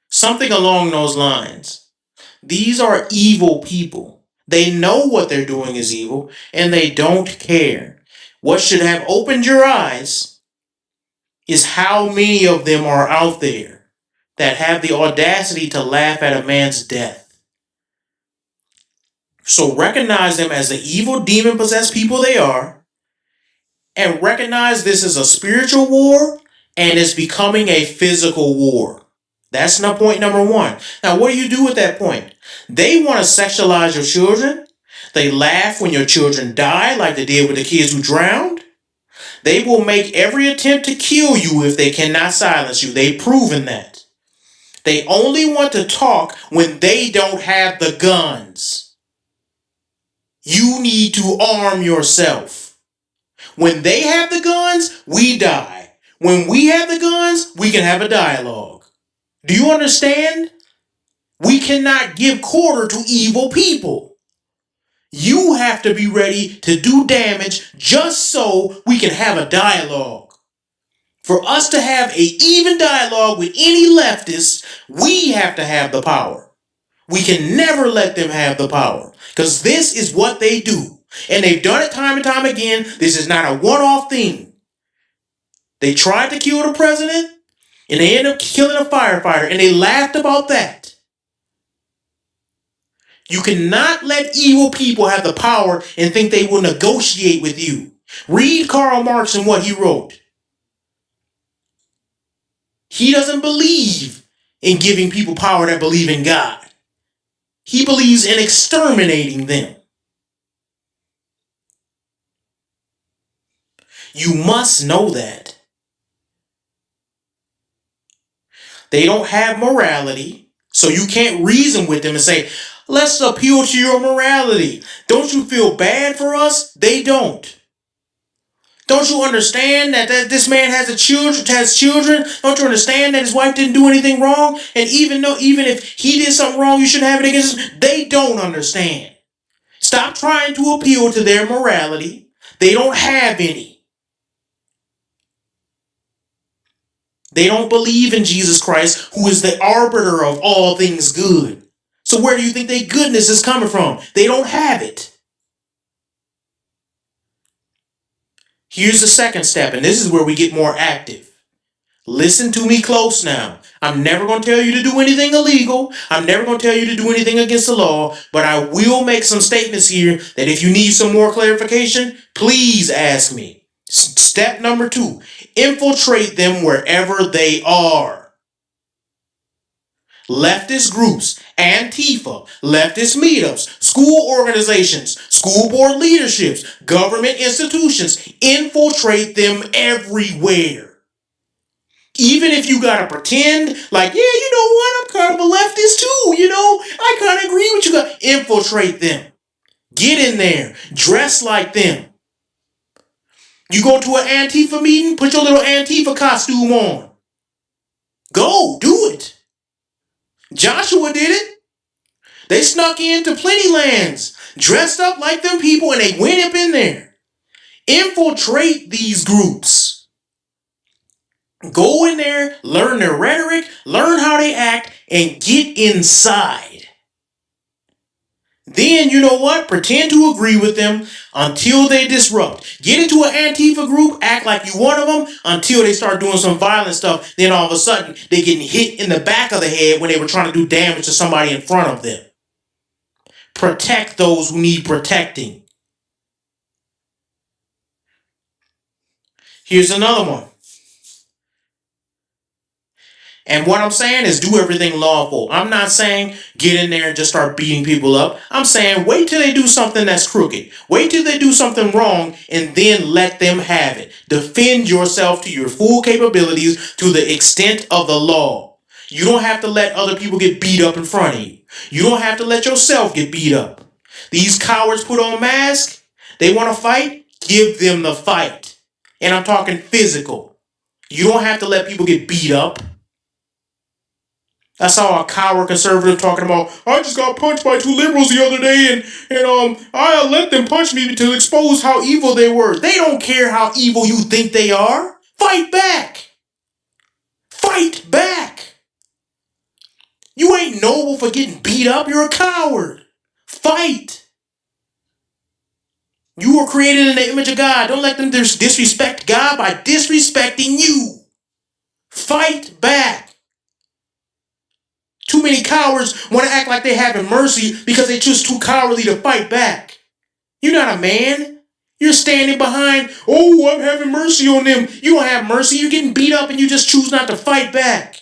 Something along those lines. These are evil people. They know what they're doing is evil and they don't care. What should have opened your eyes is how many of them are out there that have the audacity to laugh at a man's death. So recognize them as the evil demon-possessed people they are, and recognize this is a spiritual war and it's becoming a physical war. That's not point number 1. Now, what do you do at that point? They want to sexualize your children. They laugh when your children die, like they did with the kids who drowned. They will make every attempt to kill you if they cannot silence you. They've proven that. They only want to talk when they don't have the guns. You need to arm yourself. When they have the guns, we die. When we have the guns, we can have a dialogue. Do you understand? We cannot give quarter to evil people. You have to be ready to do damage just so we can have a dialogue. For us to have an even dialogue with any leftists, we have to have the power. We can never let them have the power because this is what they do. And they've done it time and time again. This is not a one-off thing. They tried to kill the president and they ended up killing a firefighter and they laughed about that. You cannot let evil people have the power and think they will negotiate with you. Read Karl Marx and what he wrote. He doesn't believe in giving people power that believe in God. He believes in exterminating them. You must know that. They don't have morality, so you can't reason with them and say, let's appeal to your morality. Don't you feel bad for us? They don't. Don't you understand that this man has children? Don't you understand that his wife didn't do anything wrong? And even if he did something wrong, you shouldn't have it against him. They don't understand. Stop trying to appeal to their morality. They don't have any. They don't believe in Jesus Christ, who is the arbiter of all things good. So where do you think their goodness is coming from? They don't have it. Here's the second step, and this is where we get more active. Listen to me close now. I'm never going to tell you to do anything illegal. I'm never going to tell you to do anything against the law, but I will make some statements here that if you need some more clarification, please ask me. Step number 2, infiltrate them wherever they are. Leftist groups, Antifa, leftist meetups, school organizations, school board leaderships, government institutions, infiltrate them everywhere. Even if you gotta pretend like, yeah, you know what, I'm kind of a leftist too, I kind of agree with you. Infiltrate them. Get in there. Dress like them. You go to an Antifa meeting, put your little Antifa costume on. Go, do it. Joshua did it. They snuck into Plenty Lands, dressed up like them people, and they went up in there. Infiltrate these groups. Go in there, learn their rhetoric, learn how they act, and get inside. Then, you know what? Pretend to agree with them until they disrupt. Get into an Antifa group, act like you one of them until they start doing some violent stuff. Then all of a sudden, they getting hit in the back of the head when they were trying to do damage to somebody in front of them. Protect those who need protecting. Here's another one. And what I'm saying is do everything lawful. I'm not saying get in there and just start beating people up. I'm saying wait till they do something that's crooked. Wait till they do something wrong and then let them have it. Defend yourself to your full capabilities to the extent of the law. You don't have to let other people get beat up in front of you. You don't have to let yourself get beat up. These cowards put on masks. They want to fight? Give them the fight. And I'm talking physical. You don't have to let people get beat up. I saw a coward conservative talking about, I just got punched by 2 liberals the other day and I let them punch me to expose how evil they were. They don't care how evil you think they are. Fight back. Fight back. You ain't noble for getting beat up. You're a coward. Fight. You were created in the image of God. Don't let them disrespect God by disrespecting you. Fight back. Too many cowards want to act like they're having mercy because they're just too cowardly to fight back. You're not a man. You're standing behind, oh, I'm having mercy on them. You don't have mercy. You're getting beat up and you just choose not to fight back.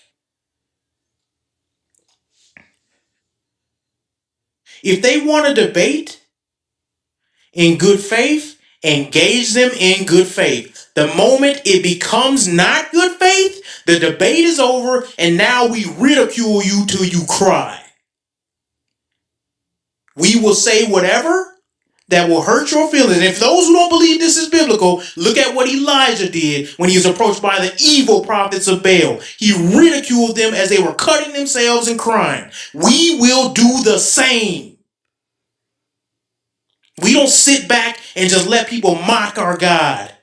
If they want to debate in good faith, engage them in good faith. The moment it becomes not good faith, the debate is over and now we ridicule you till you cry. We will say whatever that will hurt your feelings. And if those who don't believe this is biblical, look at what Elijah did when he was approached by the evil prophets of Baal. He ridiculed them as they were cutting themselves and crying. We will do the same. We don't sit back and just let people mock our God.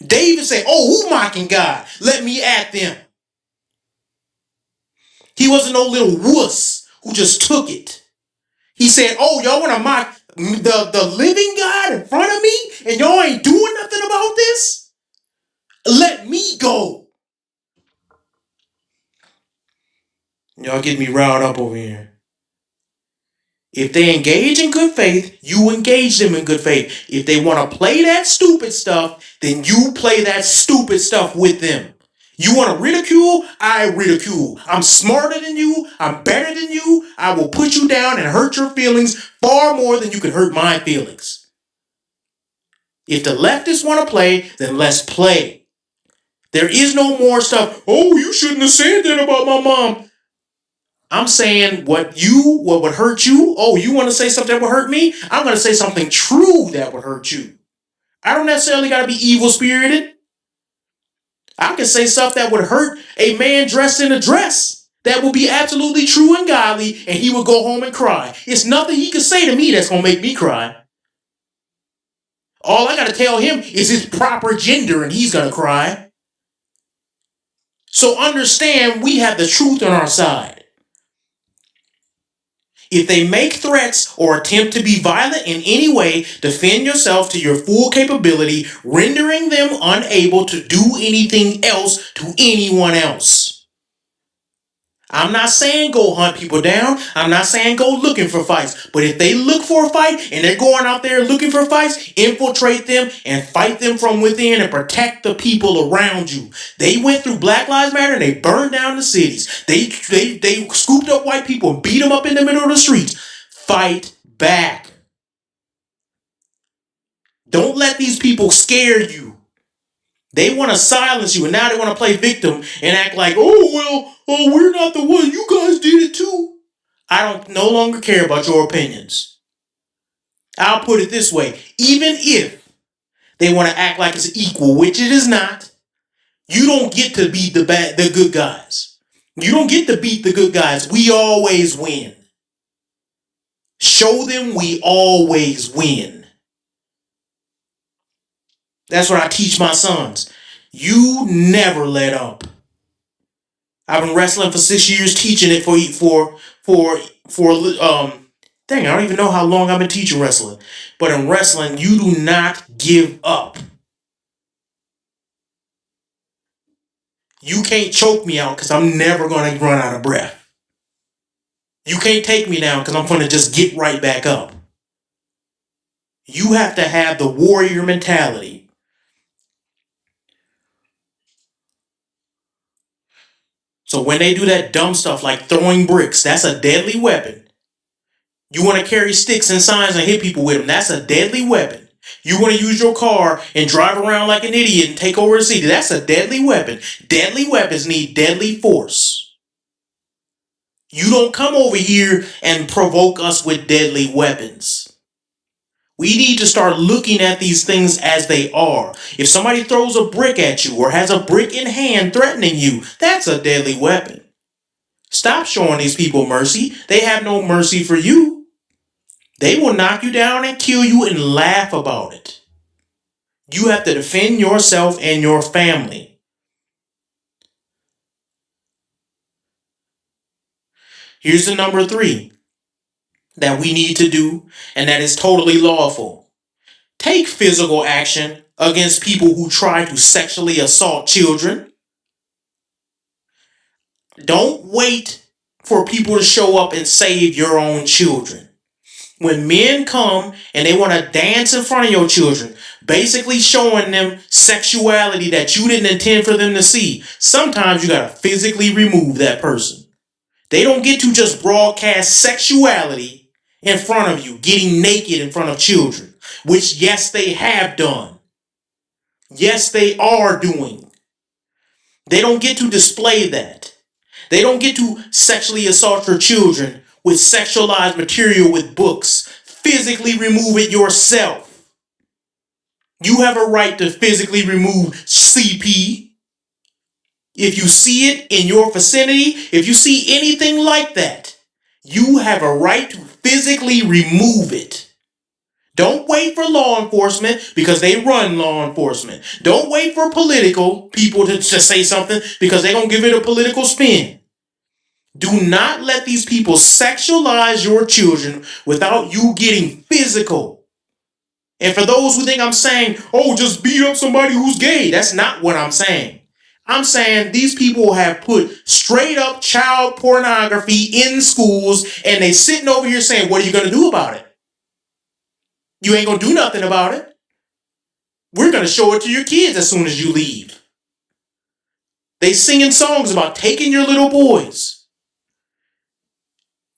David said, oh, who mocking God? Let me at them. He wasn't no little wuss who just took it. He said, oh, y'all want to mock the living God in front of me and y'all ain't doing nothing about this? Let me go. Y'all get me riled up over here. If they engage in good faith, you engage them in good faith. If they want to play that stupid stuff, then you play that stupid stuff with them. You want to ridicule? I ridicule. I'm smarter than you. I'm better than you. I will put you down and hurt your feelings far more than you can hurt my feelings. If the leftists want to play, then let's play. There is no more stuff. Oh, you shouldn't have said that about my mom. I'm saying what would hurt you. Oh, you want to say something that would hurt me? I'm going to say something true that would hurt you. I don't necessarily got to be evil spirited. I can say stuff that would hurt a man dressed in a dress that would be absolutely true and godly, and he would go home and cry. It's nothing he could say to me that's going to make me cry. All I got to tell him is his proper gender, and he's going to cry. So understand, we have the truth on our side. If they make threats or attempt to be violent in any way, defend yourself to your full capability, rendering them unable to do anything else to anyone else. I'm not saying go hunt people down. I'm not saying go looking for fights. But if they look for a fight and they're going out there looking for fights, infiltrate them and fight them from within and protect the people around you. They went through Black Lives Matter and they burned down the cities. They scooped up white people and beat them up in the middle of the streets. Fight back. Don't let these people scare you. They want to silence you, and now they want to play victim and act like, we're not the one. You guys did it too. I don't no longer care about your opinions. I'll put it this way. Even if they want to act like it's equal, which it is not, you don't get to beat the good guys. You don't get to beat the good guys. We always win. Show them we always win. That's what I teach my sons. You never let up. I've been wrestling for 6 years, teaching it dang, I don't even know how long I've been teaching wrestling. But in wrestling, you do not give up. You can't choke me out because I'm never going to run out of breath. You can't take me down because I'm going to just get right back up. You have to have the warrior mentality. So when they do that dumb stuff like throwing bricks, that's a deadly weapon. You want to carry sticks and signs and hit people with them, that's a deadly weapon. You want to use your car and drive around like an idiot and take over a city, that's a deadly weapon. Deadly weapons need deadly force. You don't come over here and provoke us with deadly weapons. We need to start looking at these things as they are. If somebody throws a brick at you or has a brick in hand threatening you, that's a deadly weapon. Stop showing these people mercy. They have no mercy for you. They will knock you down and kill you and laugh about it. You have to defend yourself and your family. Here's the number 3 that we need to do, and that is totally lawful. Take physical action against people who try to sexually assault children. Don't wait for people to show up and save your own children. When men come and they want to dance in front of your children, basically showing them sexuality that you didn't intend for them to see, sometimes you got to physically remove that person. They don't get to just broadcast sexuality in front of you, getting naked in front of children, which, yes, they have done. Yes, they are doing. They don't get to display that. They don't get to sexually assault your children with sexualized material with books. Physically remove it yourself. You have a right to physically remove CP. If you see it in your vicinity, if you see anything like that, you have a right to physically remove it. Don't wait for law enforcement because they run law enforcement. Don't wait for political people to say something because they're going to give it a political spin. Do not let these people sexualize your children without you getting physical. And for those who think I'm saying, oh, just beat up somebody who's gay, that's not what I'm saying. I'm saying these people have put straight up child pornography in schools and they sitting over here saying, what are you going to do about it? You ain't going to do nothing about it. We're going to show it to your kids as soon as you leave. They singing songs about taking your little boys.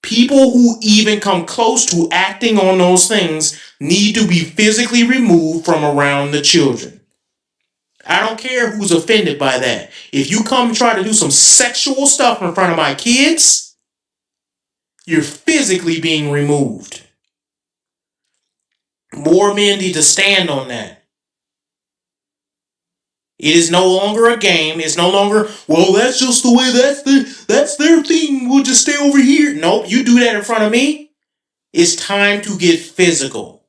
People who even come close to acting on those things need to be physically removed from around the children. I don't care who's offended by that. If you come and try to do some sexual stuff in front of my kids, you're physically being removed. More men need to stand on that. It is no longer a game. It's no longer, well, that's just the way, that's their thing. We'll just stay over here. Nope, you do that in front of me, it's time to get physical.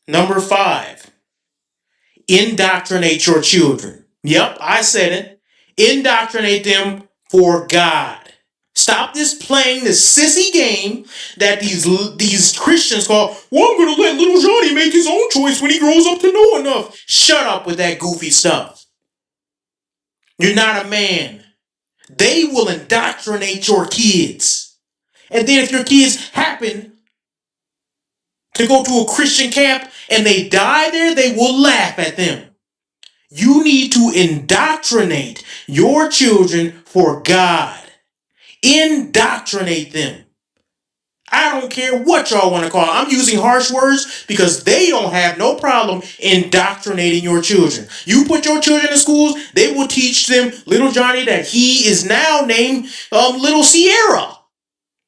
Number 5, indoctrinate your children. Yep, I said it. Indoctrinate them for God. Stop playing this sissy game that these Christians call, well, I'm going to let little Johnny make his own choice when he grows up to know enough. Shut up with that goofy stuff. You're not a man. They will indoctrinate your kids. And then if your kids happen to go to a Christian camp and they die there, they will laugh at them. You need to indoctrinate your children for God. Indoctrinate them. I don't care what y'all want to call it. I'm using harsh words because they don't have no problem indoctrinating your children. You put your children in schools, they will teach them, little Johnny, that he is now named Little Sierra.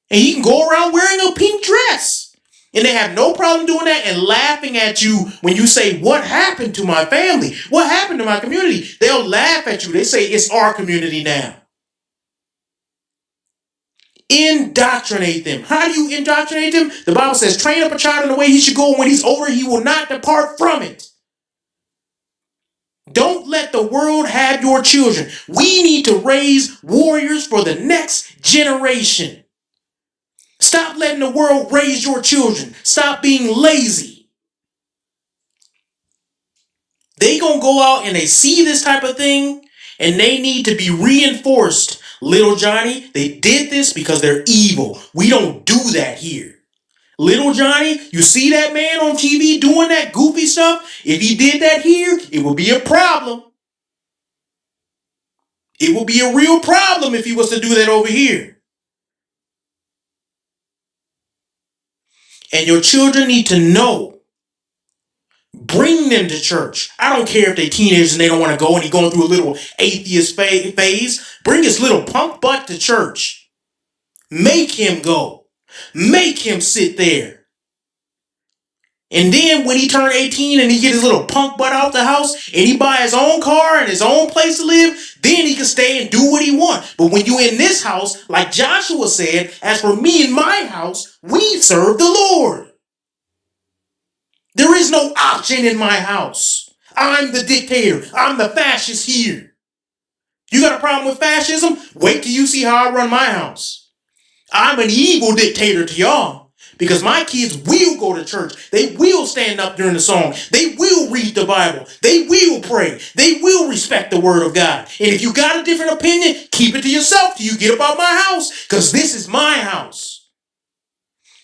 And he can go around wearing a pink dress. And they have no problem doing that and laughing at you when you say, what happened to my family? What happened to my community? They'll laugh at you. They say, it's our community now. Indoctrinate them. How do you indoctrinate them? The Bible says, train up a child in the way he should go, and when he's older, he will not depart from it. Don't let the world have your children. We need to raise warriors for the next generation. Stop letting the world raise your children. Stop being lazy. They gonna go out and they see this type of thing and they need to be reinforced. Little Johnny, they did this because they're evil. We don't do that here. Little Johnny, you see that man on TV doing that goofy stuff? If he did that here, it would be a problem. It would be a real problem if he was to do that over here. And your children need to know. Bring them to church. I don't care if they're teenagers and they don't want to go and he's going through a little atheist phase. Bring his little punk butt to church. Make him go. Make him sit there. And then when he turn 18 and he get his little punk butt out the house and he buy his own car and his own place to live, then he can stay and do what he want. But when you in this house, like Joshua said, as for me and my house, we serve the Lord. There is no option in my house. I'm the dictator. I'm the fascist here. You got a problem with fascism? Wait till you see how I run my house. I'm an evil dictator to y'all. Because my kids will go to church. They will stand up during the song. They will read the Bible. They will pray. They will respect the word of God. And if you got a different opinion, keep it to yourself till you get up out my house. Because this is my house.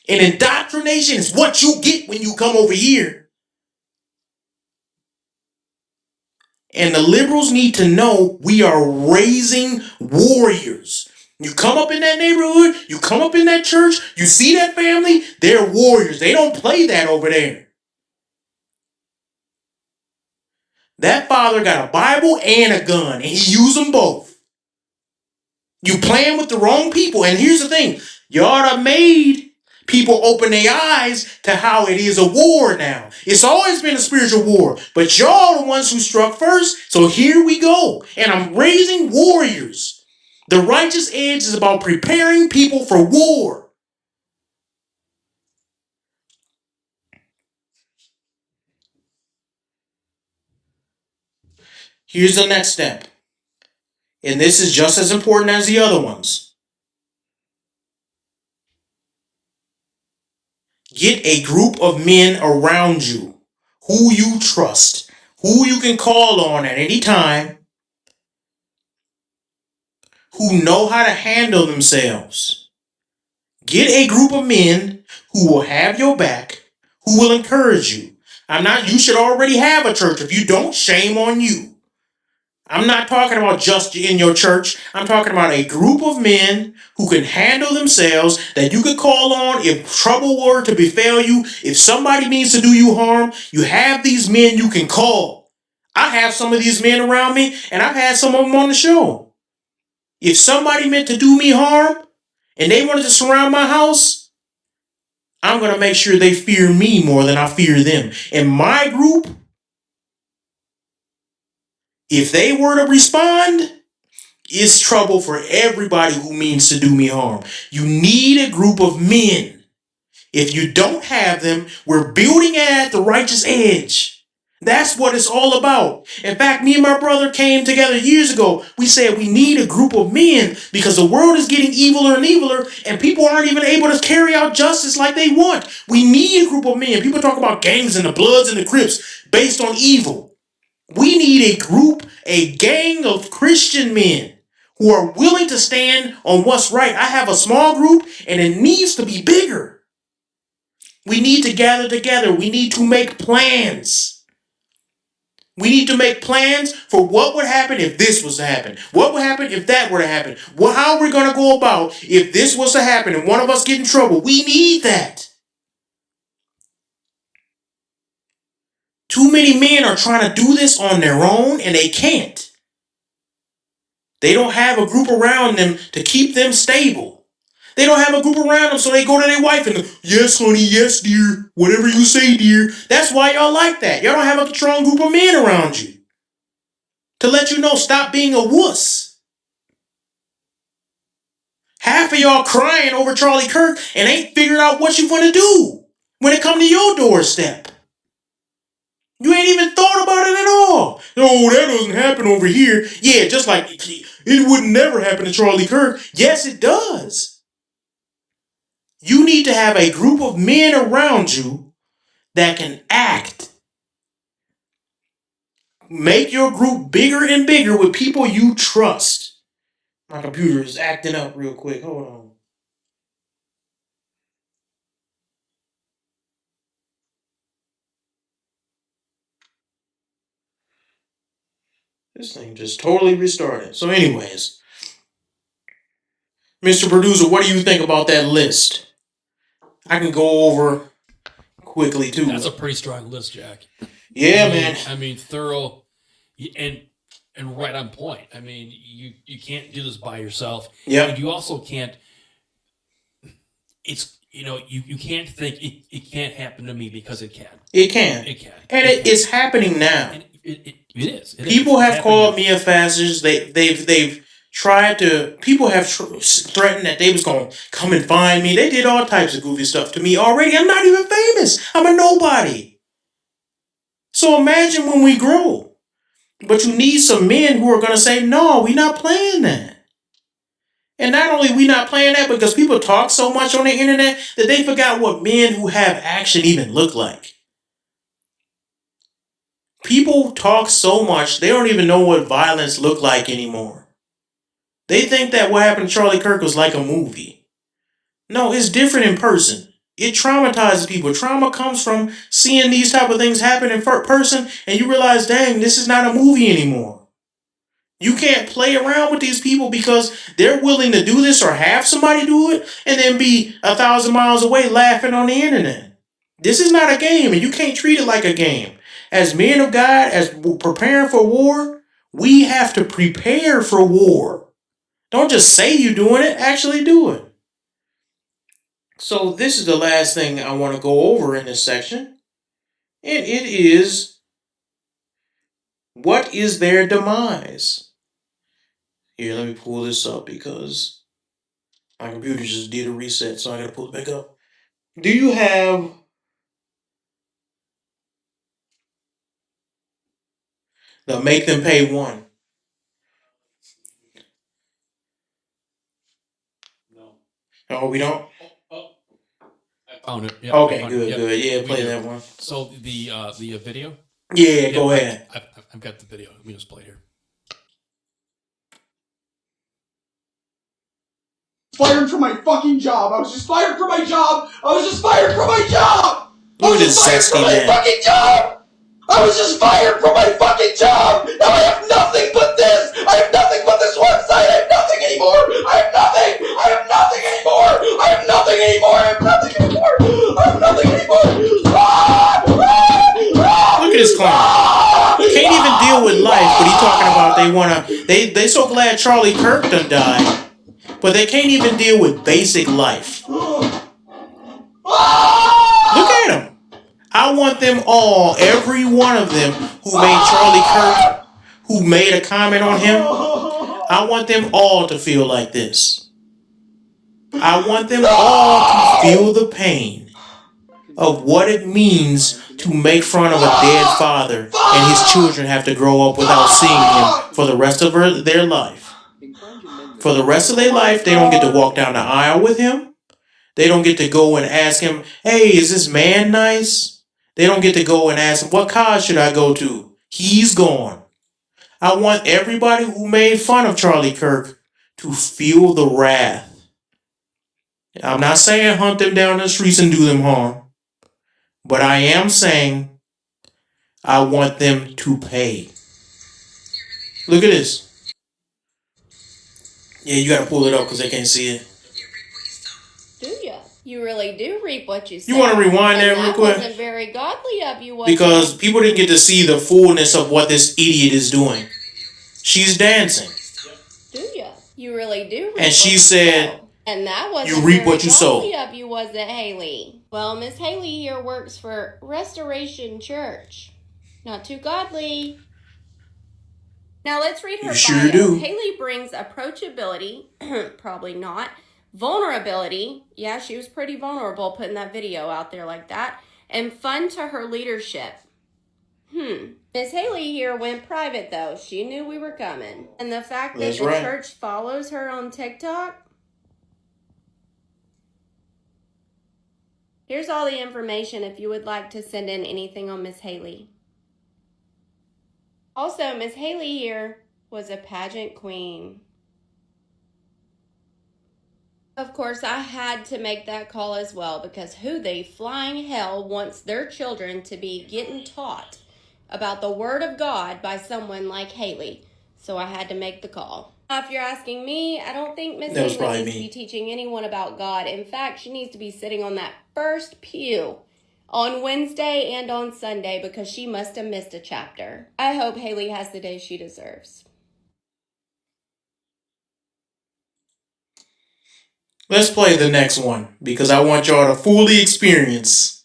And indoctrination is what you get when you come over here. And the liberals need to know we are raising warriors. You come up in that neighborhood, you come up in that church, you see that family, they're warriors. They don't play that over there. That father got a Bible and a gun, and he used them both. You playing with the wrong people. And here's the thing. Y'all have made people open their eyes to how it is a war now. It's always been a spiritual war, but y'all are the ones who struck first. So here we go. And I'm raising warriors. The righteous edge is about preparing people for war. Here's the next step. And this is just as important as the other ones. Get a group of men around you who you trust, who you can call on at any time, who know how to handle themselves. Get a group of men who will have your back, who will encourage you. You should already have a church. If you don't, shame on you. I'm not talking about just in your church. I'm talking about a group of men who can handle themselves, that you could call on if trouble were to befall you. If somebody means to do you harm, you have these men you can call. I have some of these men around me, and I've had some of them on the show. If somebody meant to do me harm, and they wanted to surround my house, I'm going to make sure they fear me more than I fear them. And my group, if they were to respond, it's trouble for everybody who means to do me harm. You need a group of men. If you don't have them, we're building at the righteous edge. That's what it's all about. In fact, me and my brother came together years ago. We said we need a group of men because the world is getting eviler and eviler and people aren't even able to carry out justice like they want. We need a group of men. People talk about gangs and the Bloods and the Crips based on evil. We need a group, a gang of Christian men who are willing to stand on what's right. I have a small group and it needs to be bigger. We need to gather together. We need to make plans. We need to make plans for what would happen if this was to happen. What would happen if that were to happen? How are we going to go about if this was to happen and one of us get in trouble? We need that. Too many men are trying to do this on their own and they can't. They don't have a group around them to keep them stable. They don't have a group around them, so they go to their wife and, yes, honey, yes, dear, whatever you say, dear. That's why y'all like that. Y'all don't have a strong group of men around you to let you know, stop being a wuss. Half of y'all crying over Charlie Kirk and ain't figured out what you want to do when it come to your doorstep. You ain't even thought about it at all. No, that doesn't happen over here. Yeah, just like it would never happen to Charlie Kirk. Yes, it does. You need to have a group of men around you that can act. Make your group bigger and bigger with people you trust. My computer is acting up real quick. Hold on. This thing just totally restarted. So anyways, Mr. Producer, what do you think about that list? I can go over quickly too. That's a pretty strong list, Jack. Yeah, man. I mean, thorough and right on point. I mean, you can't do this by yourself. Yeah. And you also can't. It's you can't think it can't happen to me because it can. It can. It can. And it's happening now. And it is. People have called me a fascist. They've tried to. People have threatened that they was gonna come and find me. They did all types of goofy stuff to me already. I'm not even famous. I'm a nobody. So imagine when we grow. But you need some men who are gonna say, no, we're not playing that. And not only we not playing that, because people talk so much on the internet that they forgot what men who have action even look like. People talk so much, they don't even know what violence look like anymore. They think that what happened to Charlie Kirk was like a movie. No, it's different in person. It traumatizes people. Trauma comes from seeing these type of things happen in person, and you realize, dang, this is not a movie anymore. You can't play around with these people because they're willing to do this or have somebody do it and then be 1,000 miles away laughing on the internet. This is not a game, and you can't treat it like a game. As men of God, as preparing for war, we have to prepare for war. Don't just say you're doing it, actually do it. So this is the last thing I want to go over in this section. And it is, what is their demise? Here, let me pull this up because my computer just did a reset, so I gotta pull it back up. Do you have the make them pay one? No. Oh, we don't? I found it. Yep, Okay, I found good, it. Yep. good. Yeah, We play do. that one. So the video. Yeah, go ahead. I've got the video. Let me just play it here. Fired from my fucking job. I was just fired from my job. I was just fired from my job. I Look was at this just fired zesty from my man. fucking job. I was just fired from my fucking job. Now I have nothing but this. I have nothing but this website. I have nothing anymore. I have nothing. I have nothing anymore. I have nothing anymore. I have nothing anymore. I have nothing anymore. Look at this clown. Can't even deal with life, but he talking about they so glad Charlie Kirk done died, but they can't even deal with basic life. Look at him. I want them all, every one of them who made Charlie Kirk, who made a comment on him, I want them all to feel like this. I want them all to feel the pain of what it means to make fun of a dead father and his children have to grow up without seeing him for the rest of their life. For the rest of their life, they don't get to walk down the aisle with him. They don't get to go and ask him, hey, is this man nice? They don't get to go and ask him, what college should I go to? He's gone. I want everybody who made fun of Charlie Kirk to feel the wrath. I'm not saying hunt them down the streets and do them harm. But I am saying I want them to pay. Look at this. Yeah, you gotta pull it up because they can't see it. Do ya? You really do reap what you sow. You want to rewind that real quick? Wasn't very godly of you, was Because people didn't get to see the fullness of what this idiot is doing. She's dancing. Do ya? You really do reap And she what said, you sow. And that wasn't you reap very what you sow. godly of you, was it, Haley? Well, Miss Haley here works for Restoration Church. Not too godly. Now let's read her bio. Sure do. Haley brings approachability, probably not, vulnerability, yeah, she was pretty vulnerable putting that video out there like that, and fun to her leadership. Miss Haley here went private though. She knew we were coming. And the fact that the church follows her on TikTok. Here's all the information if you would like to send in anything on Miss Haley. Also, Miss Haley here was a pageant queen. Of course, I had to make that call as well because who the flying hell wants their children to be getting taught about the Word of God by someone like Haley? So I had to make the call. If you're asking me, I don't think Miss That was England probably needs to me. be teaching anyone about God. In fact, she needs to be sitting on that first pew on Wednesday and on Sunday because she must have missed a chapter. I hope Haley has the day she deserves. Let's play the next one because I want y'all to fully experience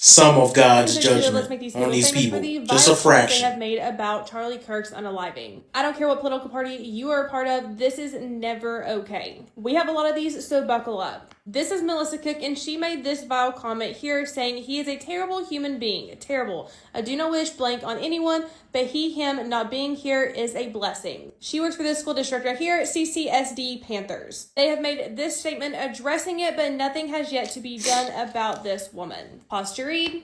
some of God's judgment on these people. Just a fraction. They have made about Charlie Kirk's unaliving. I don't care what political party you are a part of, this is never okay. We have a lot of these, so buckle up. This is Melissa Cook, and she made this vile comment here saying he is a terrible human being. Terrible. I do not wish blank on anyone, but him not being here is a blessing. She works for this school district right here at CCSD Panthers. They have made this statement addressing it, but nothing has yet to be done about this woman. Pause to read.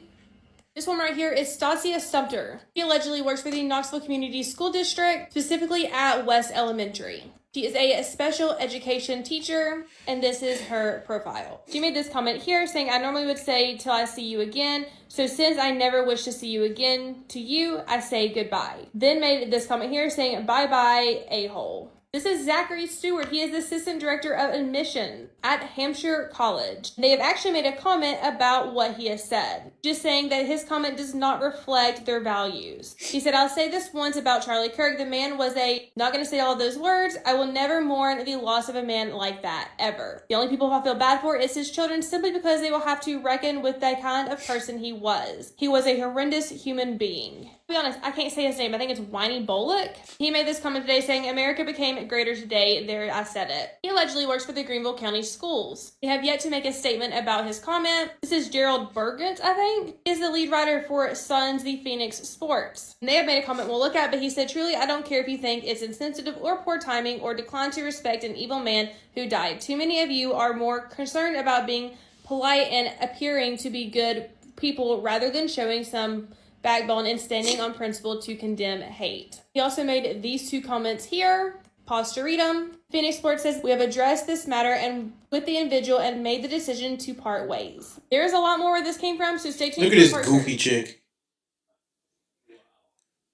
This one right here is Stasia Sumter. She allegedly works for the Knoxville Community School District, specifically at West Elementary. She is a special education teacher, and this is her profile. She made this comment here saying, I normally would say till I see you again, so since I never wish to see you again, to you, I say goodbye. Then made this comment here saying, bye-bye, a-hole. This is Zachary Stewart. He is the Assistant Director of Admissions at Hampshire College. They have actually made a comment about what he has said, just saying that his comment does not reflect their values. He said, I'll say this once about Charlie Kirk. The man was not going to say all of those words. I will never mourn the loss of a man like that, ever. The only people I feel bad for is his children, simply because they will have to reckon with that kind of person he was. He was a horrendous human being. To be honest, I can't say his name. I think it's Whiny Bullock. He made this comment today saying, America became greater today. There, I said it. He allegedly works for the Greenville County Schools. They have yet to make a statement about his comment. This is Gerald Burgett, I think. He is the lead writer for Suns the Phoenix Sports. And they have made a comment we'll look at, but he said, truly, I don't care if you think it's insensitive or poor timing or decline to respect an evil man who died. Too many of you are more concerned about being polite and appearing to be good people rather than showing some backbone and standing on principle to condemn hate. He also made these two comments here. Pause to read them. Phoenix Sports says, we have addressed this matter and with the individual and made the decision to part ways. There is a lot more where this came from, so stay tuned. Look at this goofy chick.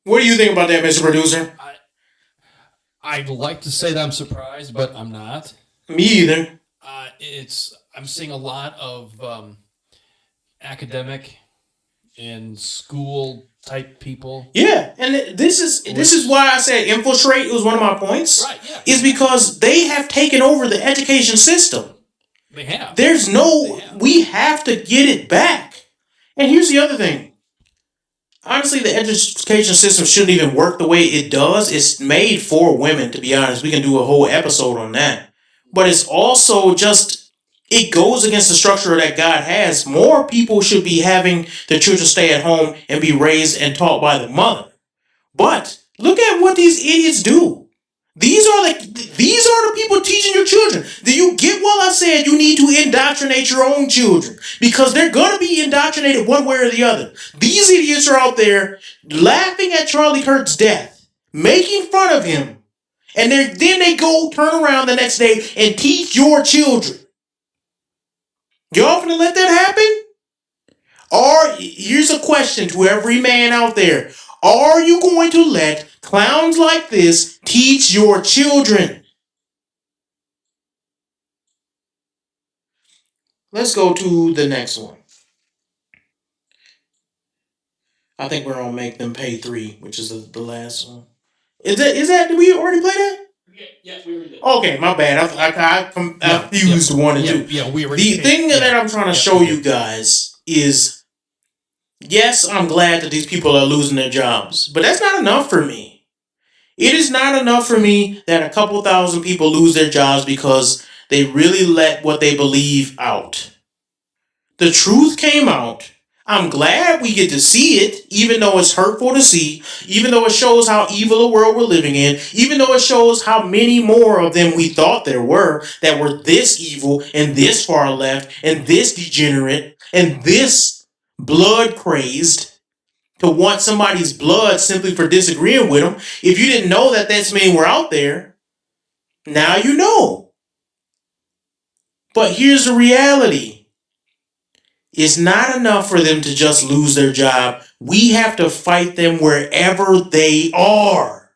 What do you think about that, Mr. Producer? I'd like to say that I'm surprised, but I'm not. Me either. I'm seeing a lot of academic and school type people. Yeah, and this is why I said infiltrate was one of my points. Right, yeah. Is because they have taken over the education system. They have. We have to get it back. And here's the other thing. Honestly, the education system shouldn't even work the way it does. It's made for women, to be honest. We can do a whole episode on that. But it's also it goes against the structure that God has. More people should be having their children stay at home and be raised and taught by the mother. But look at what these idiots do. These are the people teaching your children. Do you get what I said? You need to indoctrinate your own children because they're going to be indoctrinated one way or the other. These idiots are out there laughing at Charlie Kirk's death, making fun of him, and then they go turn around the next day and teach your children. Y'all gonna let that happen? Or here's a question to every man out there. Are you going to let clowns like this teach your children? Let's go to the next one. I think we're gonna make them pay 3, which is the last one. Is that did we already play that? Yeah, we already did. Okay, my bad. I fused 1 and 2. Yeah, we already The thing that I'm trying to show you guys is, yes, I'm glad that these people are losing their jobs, but that's not enough for me. It is not enough for me that a couple thousand people lose their jobs because they really let what they believe out. The truth came out. I'm glad we get to see it, even though it's hurtful to see, even though it shows how evil a world we're living in, even though it shows how many more of them we thought there were that were this evil and this far left and this degenerate and this blood crazed to want somebody's blood simply for disagreeing with them. If you didn't know that, that's mean we're out there. Now you know. But here's the reality. It's not enough for them to just lose their job. We have to fight them wherever they are.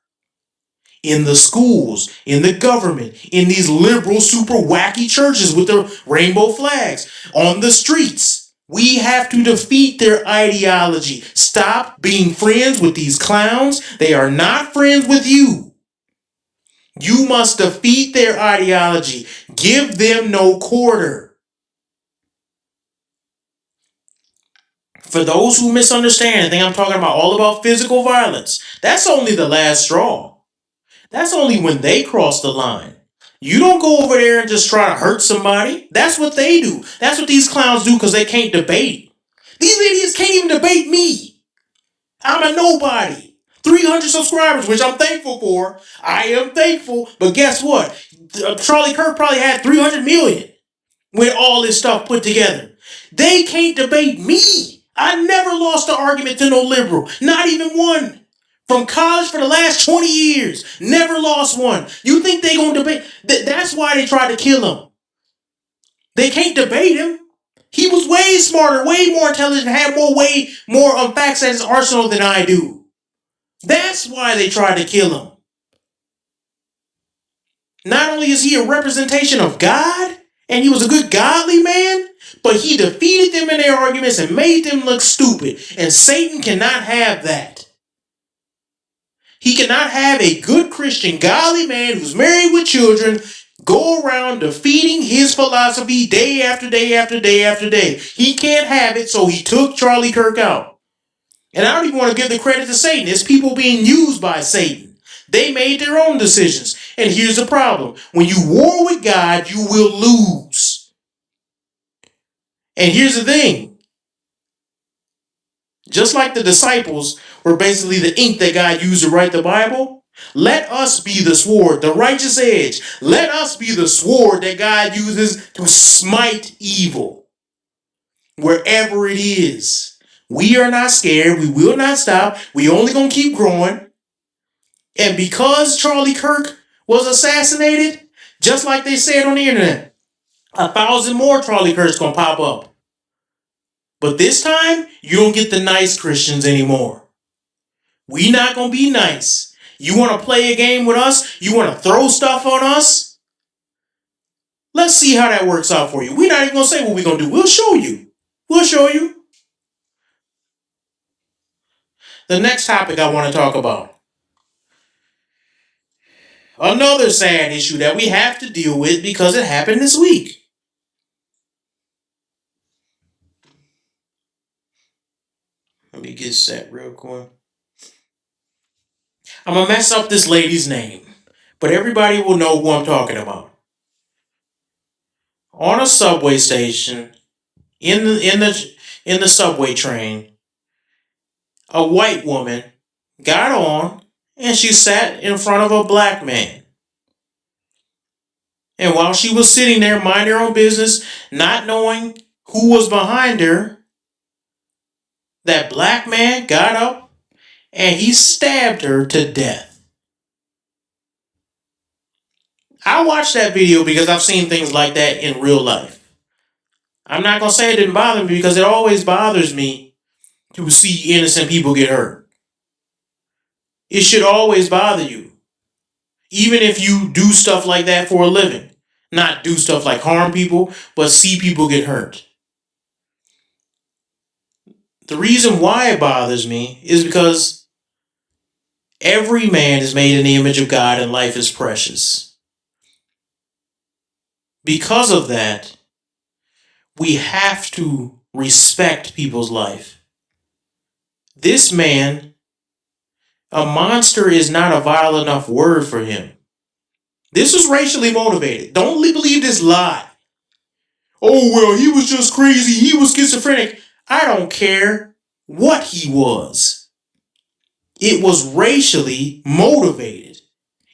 In the schools, in the government, in these liberal, super wacky churches with their rainbow flags, on the streets. We have to defeat their ideology. Stop being friends with these clowns. They are not friends with you. You must defeat their ideology. Give them no quarter. For those who misunderstand and think I'm talking about all about physical violence, that's only the last straw. That's only when they cross the line. You don't go over there and just try to hurt somebody. That's what they do. That's what these clowns do because they can't debate. These idiots can't even debate me. I'm a nobody. 300 subscribers, which I'm thankful for. I am thankful. But guess what? Charlie Kirk probably had 300 million with all this stuff put together. They can't debate me. I never lost an argument to no liberal. Not even one. From college for the last 20 years. Never lost one. You think they gonna debate? That's why they tried to kill him. They can't debate him. He was way smarter, way more intelligent, had way more facts at his arsenal than I do. That's why they tried to kill him. Not only is he a representation of God, and he was a good godly man, but he defeated them in their arguments and made them look stupid. And Satan cannot have that. He cannot have a good Christian, godly man who's married with children go around defeating his philosophy day after day after day after day. He can't have it, so he took Charlie Kirk out. And I don't even want to give the credit to Satan. It's people being used by Satan. They made their own decisions. And here's the problem. When you war with God, you will lose. And here's the thing. Just like the disciples were basically the ink that God used to write the Bible, let us be the sword, the righteous edge. Let us be the sword that God uses to smite evil wherever it is. We are not scared. We will not stop. We only gonna keep growing. And because Charlie Kirk was assassinated, just like they said on the internet, 1,000 more Charlie Kirks gonna pop up. But this time, you don't get the nice Christians anymore. We not gonna be nice. You want to play a game with us? You want to throw stuff on us? Let's see how that works out for you. We're not even gonna say what we're gonna do. We'll show you. We'll show you. The next topic I want to talk about. Another sad issue that we have to deal with because it happened this week. Let me get set real quick. I'm gonna mess up this lady's name, but everybody will know who I'm talking about. On a subway station, in the subway train, a white woman got on and she sat in front of a black man. And while she was sitting there minding her own business, not knowing who was behind her, that black man got up and he stabbed her to death. I watched that video because I've seen things like that in real life. I'm not going to say it didn't bother me because it always bothers me to see innocent people get hurt. It should always bother you. Even if you do stuff like that for a living. Not do stuff like harm people, but see people get hurt. The reason why it bothers me is because every man is made in the image of God and life is precious. Because of that, we have to respect people's life. This man, a monster is not a vile enough word for him. This was racially motivated. Don't believe this lie. Oh, well, he was just crazy. He was schizophrenic. I don't care what he was. It was racially motivated.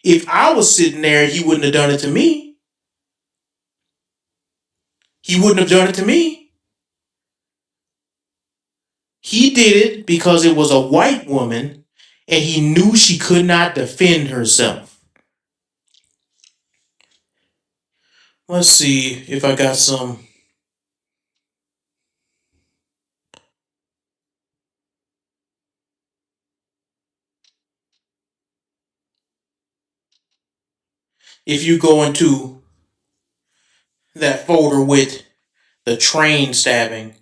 If I was sitting there, he wouldn't have done it to me. He wouldn't have done it to me. He did it because it was a white woman and he knew she could not defend herself. Let's see if I got some. if you go into that folder with the train stabbing,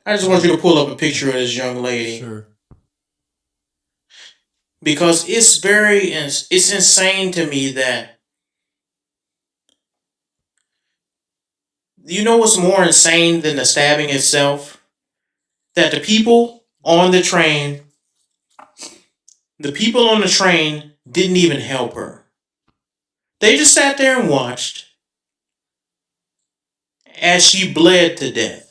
I just want you to pull up a picture of this young lady. Sure. Because it's insane to me that, you know what's more insane than the stabbing itself? That the people on the train didn't even help her. They just sat there and watched as she bled to death.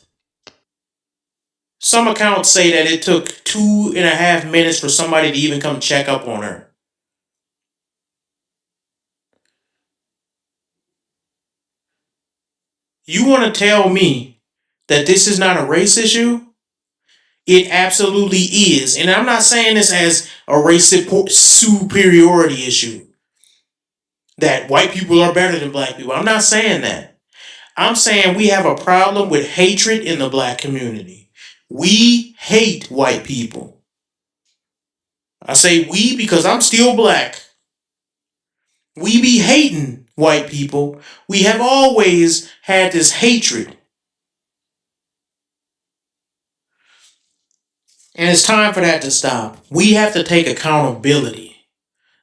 Some accounts say that it took 2.5 minutes for somebody to even come check up on her. You want to tell me that this is not a race issue? It absolutely is. And I'm not saying this as a race superiority issue, that white people are better than black people. I'm not saying that. I'm saying we have a problem with hatred in the black community. We hate white people. I say we because I'm still black. We be hating white people. We have always had this hatred. And it's time for that to stop. We have to take accountability.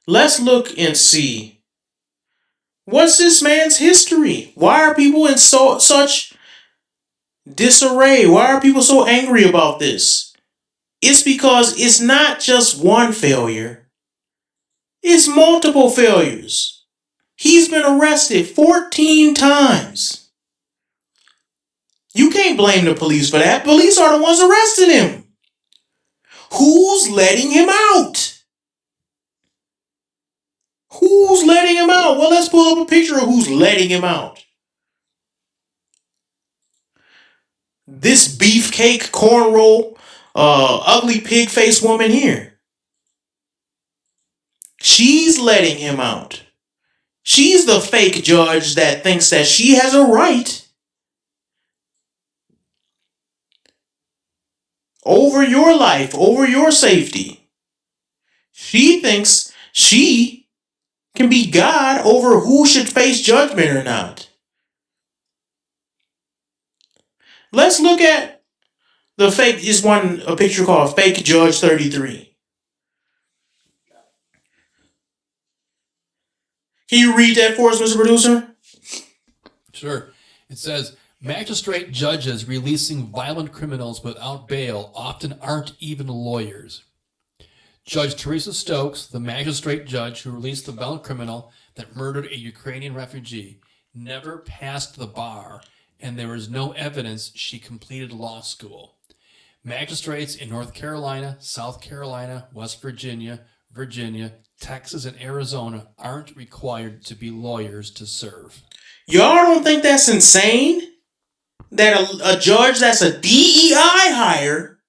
Let's look and see, what's this man's history? Why are people in such disarray? Why are people so angry about this? It's because it's not just one failure. It's multiple failures. He's been arrested 14 times. You can't blame the police for that. Police are the ones arresting him. Who's letting him out? Who's letting him out? Well, let's pull up a picture of who's letting him out. This beefcake, cornrow, ugly pig-faced woman here. She's letting him out. She's the fake judge that thinks that she has a right over your life, over your safety. She thinks she can be God over who should face judgment or not. Let's look at the fake, a picture called Fake Judge 33. Can you read that for us, Mr. Producer? Sure. It says, magistrate judges releasing violent criminals without bail often aren't even lawyers. Judge Teresa Stokes, the magistrate judge who released the violent criminal that murdered a Ukrainian refugee, never passed the bar, and there is no evidence she completed law school. Magistrates in North Carolina, South Carolina, West Virginia, Texas, and Arizona aren't required to be lawyers to serve. Y'all don't think that's insane? That a judge that's a DEI hire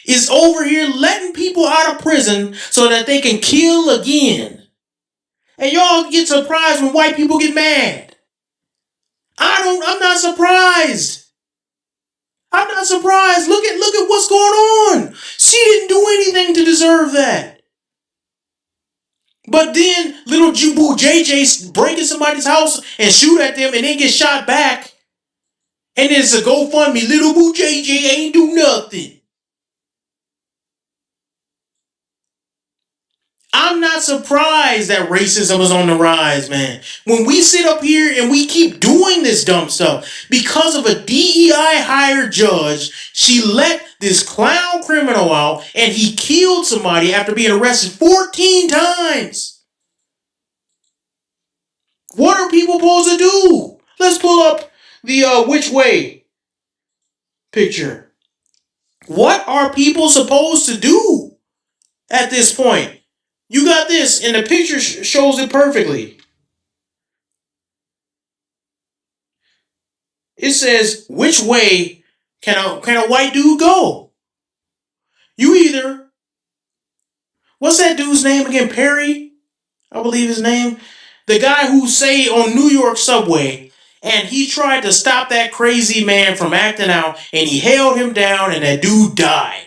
is over here letting people out of prison so that they can kill again. And y'all get surprised when white people get mad. I'm not surprised. I'm not surprised. Look at what's going on. She didn't do anything to deserve that. But then little Jubu JJ break in somebody's house and shoot at them and then get shot back. And then it's a GoFundMe. Little Boo JJ ain't do nothing. I'm not surprised that racism is on the rise, man. When we sit up here and we keep doing this dumb stuff because of a DEI hired judge, she let this clown criminal out and he killed somebody after being arrested 14 times. What are people supposed to do? Let's pull up the which way picture. What are people supposed to do at this point? You got this, and the picture shows it perfectly. It says, which way can a white dude go? You either, what's that dude's name again? Perry, I believe his name. The guy who say on New York subway, and he tried to stop that crazy man from acting out, and he held him down, and that dude died.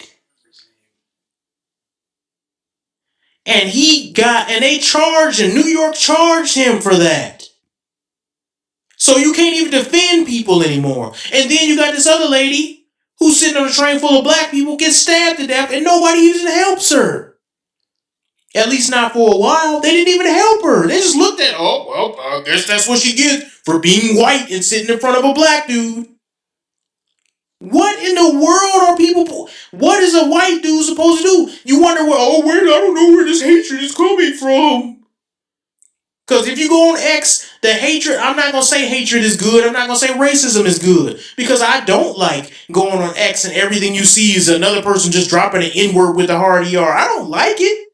And they charged him. New York charged him for that. So you can't even defend people anymore. And then you got this other lady who's sitting on a train full of black people, gets stabbed to death, and nobody even helps her. At least not for a while. They didn't even help her. They just looked at, oh, well, I guess that's what she gets for being white and sitting in front of a black dude. What in the world are people... What is a white dude supposed to do? You wonder, I don't know where this hatred is coming from. Because if you go on X, the hatred... I'm not going to say hatred is good. I'm not going to say racism is good. Because I don't like going on X and everything you see is another person just dropping an N-word with a hard ER. I don't like it.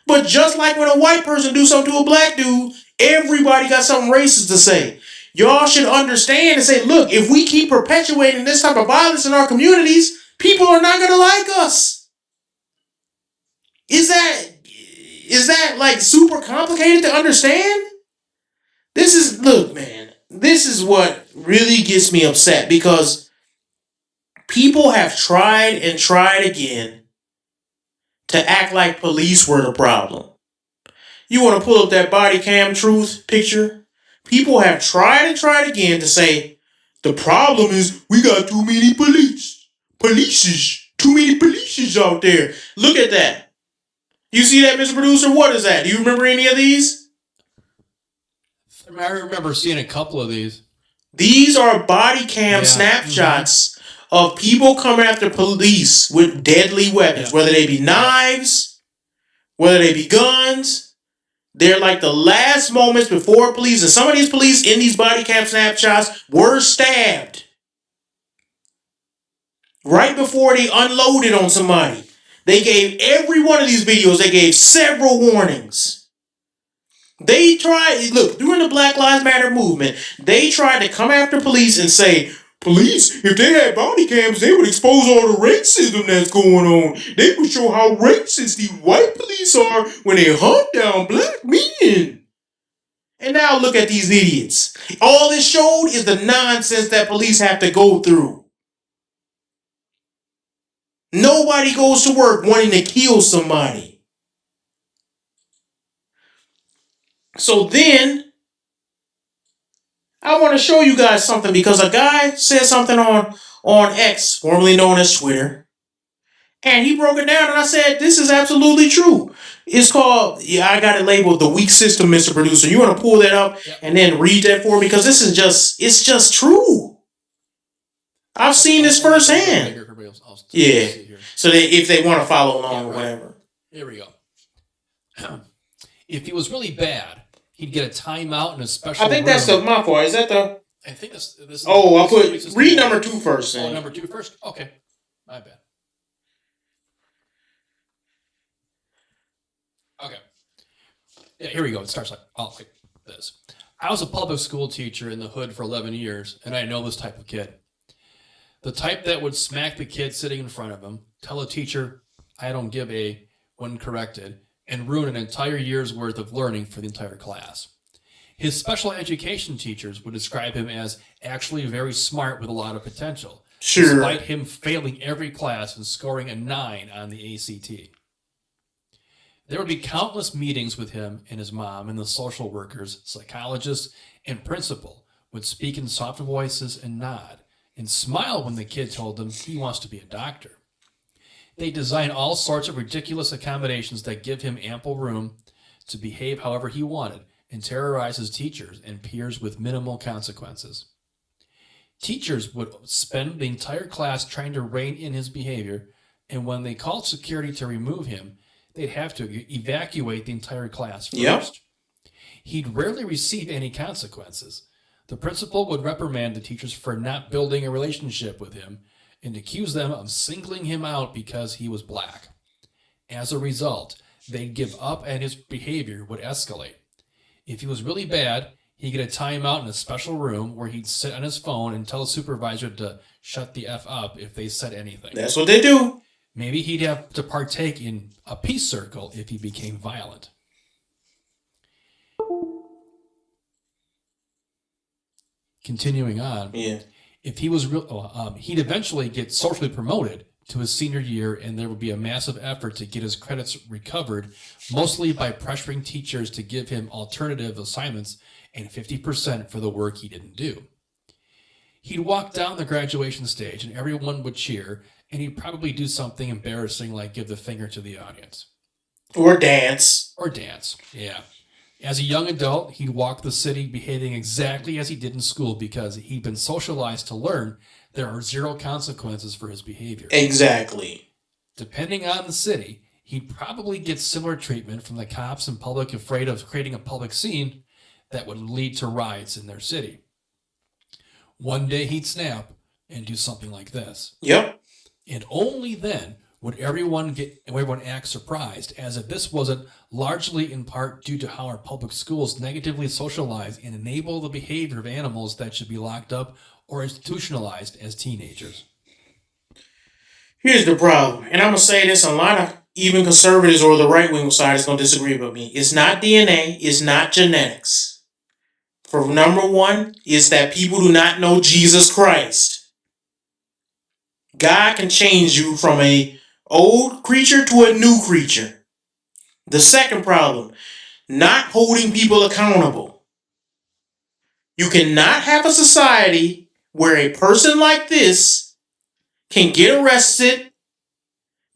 But just like when a white person do something to a black dude, everybody got something racist to say. Y'all should understand and say, look, if we keep perpetuating this type of violence in our communities, people are not going to like us. Is that like super complicated to understand? Look, man, this is what really gets me upset because people have tried and tried again to act like police were the problem. You want to pull up that body cam truth picture? People have tried and tried again to say, the problem is we got too many police. Too many polices out there. Look at that. You see that, Mr. Producer? What is that? Do you remember any of these? I remember seeing a couple of these. These are body cam snapshots of people coming after police with deadly weapons, whether they be knives, whether they be guns. They're like the last moments before police, and some of these police in these body cam snapshots were stabbed right before they unloaded on somebody. They gave every one of these videos, they gave several warnings. They tried, look, during the Black Lives Matter movement, they tried to come after police and say, police, if they had body cams, they would expose all the racism that's going on. They would show how racist these white police are when they hunt down black men. And now look at these idiots. All this showed is the nonsense that police have to go through. Nobody goes to work wanting to kill somebody. So then, I want to show you guys something because a guy said something on X, formerly known as Twitter, and he broke it down and I said, this is absolutely true. It's called, I got it labeled The Weak System, Mr. Producer. You want to pull that up and then read that for me? Because it's just true. I've seen this firsthand. Yeah. So if they want to follow along or whatever. Here we go. If he was really bad, he'd get a timeout in a special I think room. that's my fault. Is that the... I think this Oh, I'll put... Read number 2 first. Oh, number 2 first? Okay. My bad. Okay. Yeah, here we go. It starts like this. I was a public school teacher in the hood for 11 years, and I know this type of kid. The type that would smack the kid sitting in front of him, tell a teacher, I don't give a, when corrected, and ruin an entire year's worth of learning for the entire class. His special education teachers would describe him as actually very smart with a lot of potential, despite him failing every class and scoring a 9 on the ACT. There would be countless meetings with him and his mom, and the social workers, psychologists, and principal would speak in soft voices and nod and smile when the kid told them he wants to be a doctor. They design all sorts of ridiculous accommodations that give him ample room to behave however he wanted and terrorize his teachers and peers with minimal consequences. Teachers would spend the entire class trying to rein in his behavior, and when they called security to remove him, they'd have to evacuate the entire class first. Yep. He'd rarely receive any consequences. The principal would reprimand the teachers for not building a relationship with him and accuse them of singling him out because he was black. As a result, they'd give up and his behavior would escalate. If he was really bad, he'd get a timeout in a special room where he'd sit on his phone and tell a supervisor to shut the F up if they said anything. That's what they do. Maybe he'd have to partake in a peace circle if he became violent. Continuing on, if he was he'd eventually get socially promoted to his senior year, and there would be a massive effort to get his credits recovered, mostly by pressuring teachers to give him alternative assignments and 50% for the work he didn't do. He'd walk down the graduation stage and everyone would cheer, and he'd probably do something embarrassing like give the finger to the audience. Or dance. Or dance, yeah. As a young adult, he'd walk the city behaving exactly as he did in school because he'd been socialized to learn there are zero consequences for his behavior. Exactly. Depending on the city, he'd probably get similar treatment from the cops and public afraid of creating a public scene that would lead to riots in their city. One day he'd snap and do something like this. Yep. And only then would everyone act surprised, as if this wasn't largely in part due to how our public schools negatively socialize and enable the behavior of animals that should be locked up or institutionalized as teenagers. Here's the problem, and I'm going to say this, a lot of even conservatives or the right-wing side is going to disagree with me. It's not DNA, it's not genetics. For number one, is that people do not know Jesus Christ. God can change you from a old creature to a new creature. The second problem, not holding people accountable. You cannot have a society where a person like this can get arrested,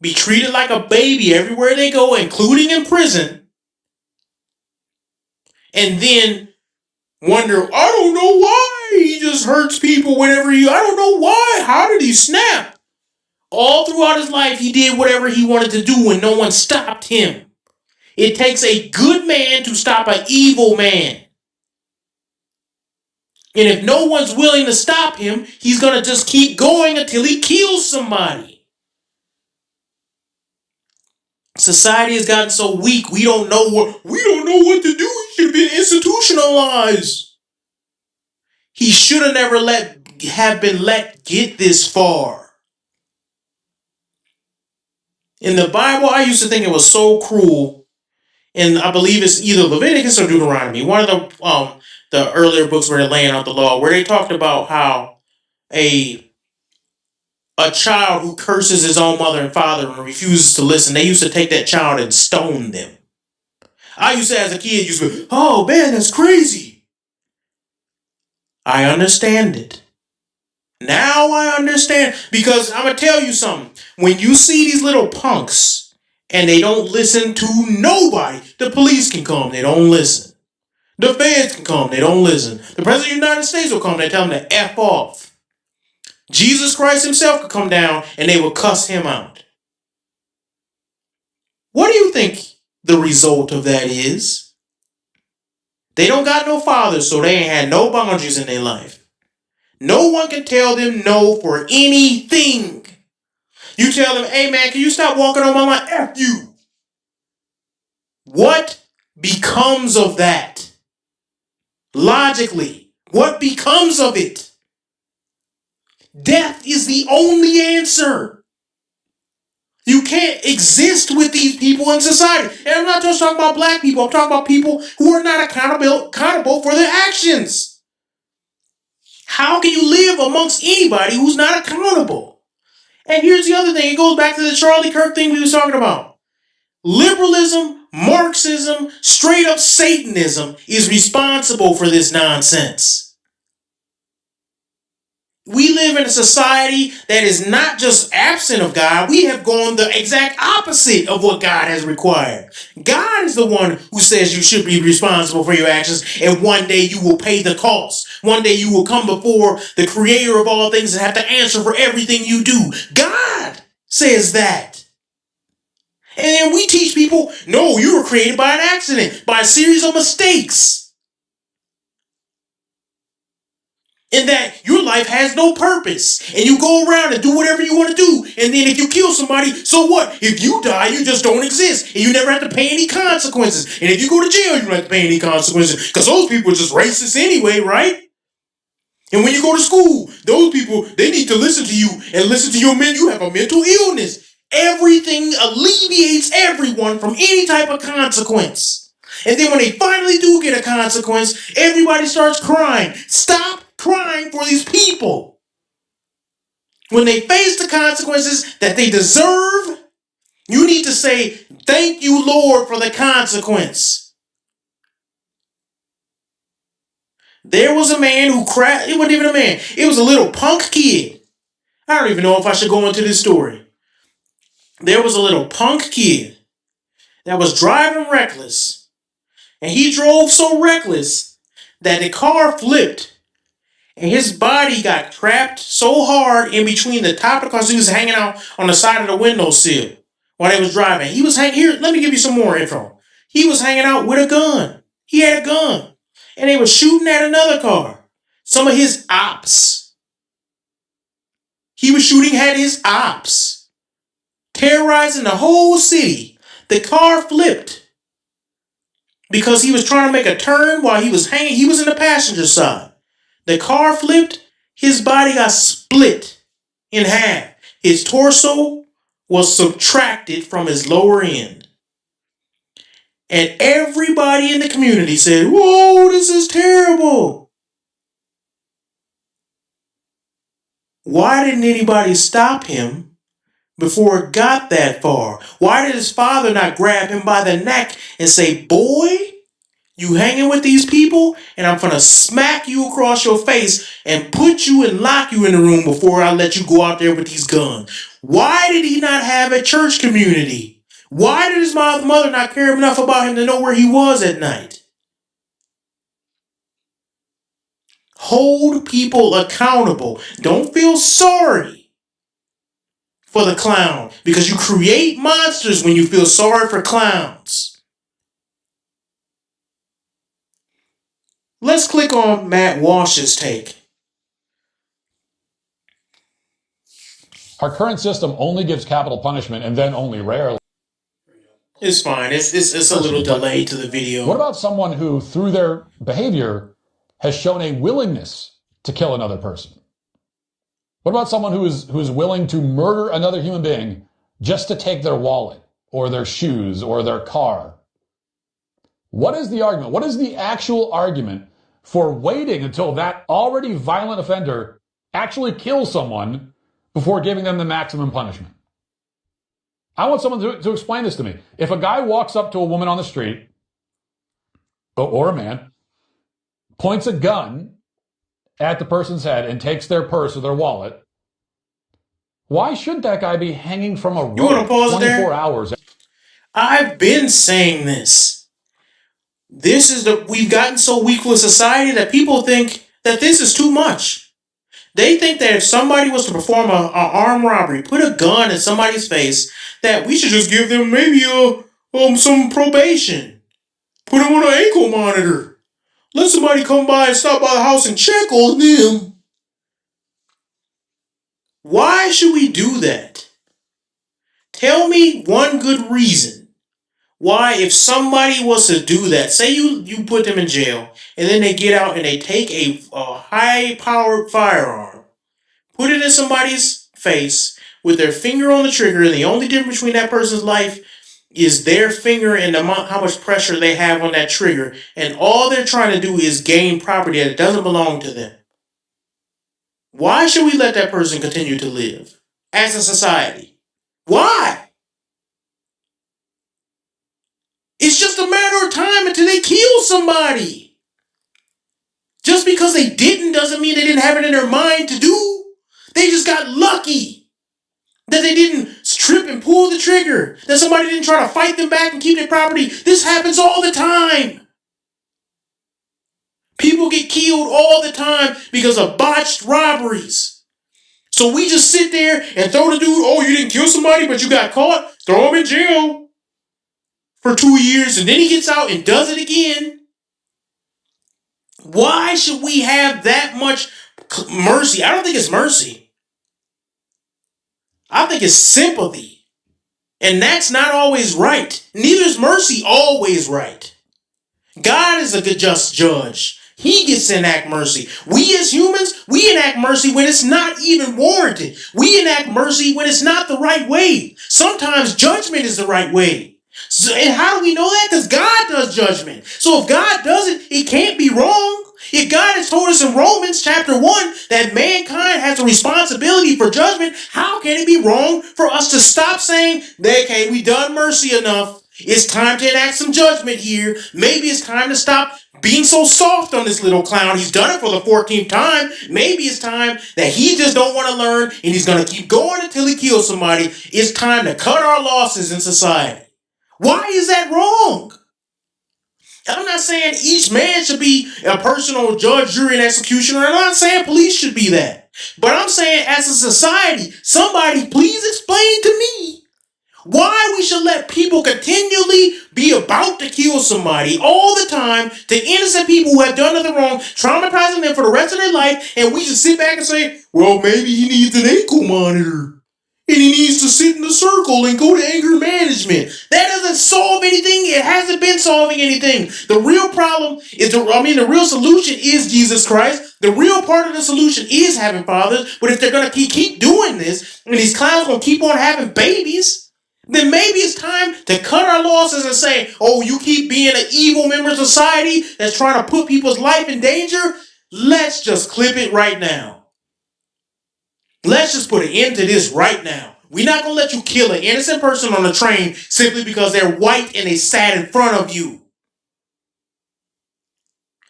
be treated like a baby everywhere they go, including in prison, and then wonder, I don't know why he just hurts people whenever I don't know why. How did he snap? All throughout his life, he did whatever he wanted to do and no one stopped him. It takes a good man to stop an evil man. And if no one's willing to stop him, he's going to just keep going until he kills somebody. Society has gotten so weak, we don't know what to do. He should have been institutionalized. He should have never have been let get this far. In the Bible, I used to think it was so cruel, and I believe it's either Leviticus or Deuteronomy, one of the earlier books where they're laying out the law, where they talked about how a child who curses his own mother and father and refuses to listen, they used to take that child and stone them. I used to, as a kid, be, oh man, that's crazy. I understand it. Now I understand, because I'm going to tell you something. When you see these little punks and they don't listen to nobody, the police can come, they don't listen. The feds can come, they don't listen. The President of the United States will come, they tell him to F off. Jesus Christ himself could come down and they will cuss him out. What do you think the result of that is? They don't got no father, so they ain't had no boundaries in their life. No one can tell them no for anything. You tell them, hey man, can you stop walking on my line? F you. What becomes of that? Logically, what becomes of it? Death is the only answer. You can't exist with these people in society. And I'm not just talking about black people. I'm talking about people who are not accountable for their actions. How can you live amongst anybody who's not accountable? And here's the other thing. It goes back to the Charlie Kirk thing we was talking about. Liberalism, Marxism, straight up Satanism is responsible for this nonsense. We live in a society that is not just absent of God. We have gone the exact opposite of what God has required. God is the one who says you should be responsible for your actions, and one day you will pay the cost. One day you will come before the creator of all things and have to answer for everything you do. God says that. And then we teach people, no, you were created by an accident, by a series of mistakes. And that your life has no purpose. And you go around and do whatever you want to do. And then if you kill somebody, so what? If you die, you just don't exist. And you never have to pay any consequences. And if you go to jail, you don't have to pay any consequences. Because those people are just racist anyway, right? And when you go to school, those people, they need to listen to you and listen to your men. You have a mental illness. Everything alleviates everyone from any type of consequence. And then when they finally do get a consequence, everybody starts crying. Stop crying for these people. when they face the consequences that they deserve, you need to say, thank you, Lord, for the consequence. There was a man who crashed. It wasn't even a man. It was a little punk kid. I don't even know if I should go into this story. There was a little punk kid that was driving reckless. And he drove so reckless that the car flipped. And his body got trapped so hard in between the top of the car. So he was hanging out on the side of the windowsill while they was driving. He was hanging here. Let me give you some more info. He was hanging out with a gun. He had a gun. And they were shooting at another car. Some of his ops. He was shooting at his ops. Terrorizing the whole city. The car flipped. Because he was trying to make a turn while he was hanging. He was in the passenger side. The car flipped, his body got split in half. His torso was subtracted from his lower end. And everybody in the community said, whoa, this is terrible. Why didn't anybody stop him before it got that far? Why did his father not grab him by the neck and say, boy, you hanging with these people, and I'm gonna smack you across your face and put you and lock you in the room before I let you go out there with these guns? Why did he not have a church community? Why did his mother not care enough about him to know where he was at night? Hold people accountable. Don't feel sorry for the clown, because you create monsters when you feel sorry for clowns. Let's click on Matt Walsh's take. Our current system only gives capital punishment and then only rarely. It's fine. It's a little delay to the video. What about someone who, through their behavior, has shown a willingness to kill another person? What about someone who is willing to murder another human being just to take their wallet or their shoes or their car? What is the argument? What is the actual argument for waiting until that already violent offender actually kills someone before giving them the maximum punishment? I want someone to explain this to me. If a guy walks up to a woman on the street, or a man, points a gun at the person's head and takes their purse or their wallet, why should that guy be hanging from a rope 24 hours? I've been saying this. We've gotten so weak with society that people think that this is too much. They think that if somebody was to perform an armed robbery, put a gun in somebody's face, that we should just give them maybe some probation. Put them on an ankle monitor. Let somebody come by and stop by the house and check on them. Why should we do that? Tell me one good reason why, if somebody was to do that, say you put them in jail, and then they get out and they take a high-powered firearm, put it in somebody's face with their finger on the trigger, and the only difference between that person's life is their finger and how much pressure they have on that trigger, and all they're trying to do is gain property that doesn't belong to them. Why should we let that person continue to live as a society? Why? It's just a matter of time until they kill somebody. Just because they didn't doesn't mean they didn't have it in their mind to do. They just got lucky that they didn't trip and pull the trigger, that somebody didn't try to fight them back and keep their property. This happens all the time. People get killed all the time because of botched robberies. So we just sit there and throw the dude, oh, you didn't kill somebody, but you got caught, throw him in jail for 2 years, and then he gets out and does it again. Why should we have that much mercy? I don't think it's mercy. I think it's sympathy. And that's not always right. Neither is mercy always right. God is a good just judge. He gets to enact mercy. We as humans, we enact mercy when it's not even warranted. We enact mercy when it's not the right way. Sometimes judgment is the right way. So, and how do we know that? Because God does judgment. So if God does it, it can't be wrong. If God has told us in Romans chapter 1 that mankind has a responsibility for judgment, how can it be wrong for us to stop saying, okay, we done mercy enough. It's time to enact some judgment here. Maybe it's time to stop being so soft on this little clown. He's done it for the 14th time. Maybe it's time that he just don't want to learn and he's going to keep going until he kills somebody. It's time to cut our losses in society. Why is that wrong? I'm not saying each man should be a personal judge, jury, and executioner. I'm not saying police should be that. But I'm saying as a society, somebody please explain to me why we should let people continually be about to kill somebody all the time to innocent people who have done nothing wrong, traumatizing them for the rest of their life, and we just sit back and say, well, maybe he needs an ankle monitor. And he needs to sit in the circle and go to anger management. That doesn't solve anything. It hasn't been solving anything. The real problem is, the real solution is Jesus Christ. The real part of the solution is having fathers. But if they're going to keep doing this, and these clowns going to keep on having babies, then maybe it's time to cut our losses and say, oh, you keep being an evil member of society that's trying to put people's life in danger? Let's just clip it right now. Let's just put an end to this right now. We're not going to let you kill an innocent person on a train simply because they're white and they sat in front of you.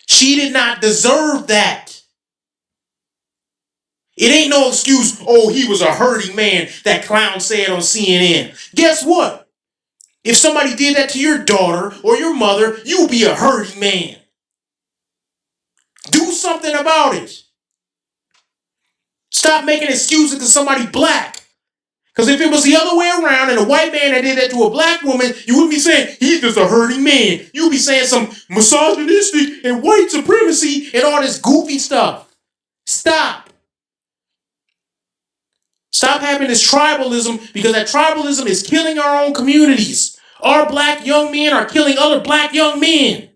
She did not deserve that. It ain't no excuse, oh, he was a hurting man, that clown said on CNN. Guess what? If somebody did that to your daughter or your mother, you'll be a hurting man. Do something about it. Stop making excuses because somebody black. Because if it was the other way around and a white man that did that to a black woman, you wouldn't be saying, he's just a hurting man. You'd be saying some misogynistic and white supremacy and all this goofy stuff. Stop. Stop having this tribalism, because that tribalism is killing our own communities. Our black young men are killing other black young men.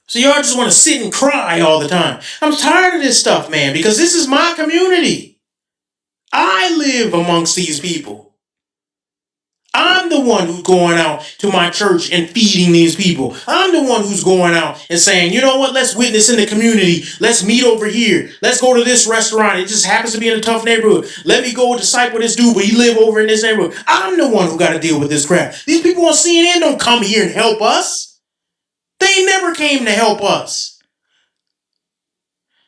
So y'all just want to sit and cry all the time. I'm tired of this stuff, man, because this is my community. I live amongst these people. I'm the one who's going out to my church and feeding these people. I'm the one who's going out and saying, you know what, let's witness in the community. Let's meet over here. Let's go to this restaurant. It just happens to be in a tough neighborhood. Let me go disciple this dude, but he live over in this neighborhood. I'm the one who got to deal with this crap. These people on CNN don't come here and help us. They never came to help us.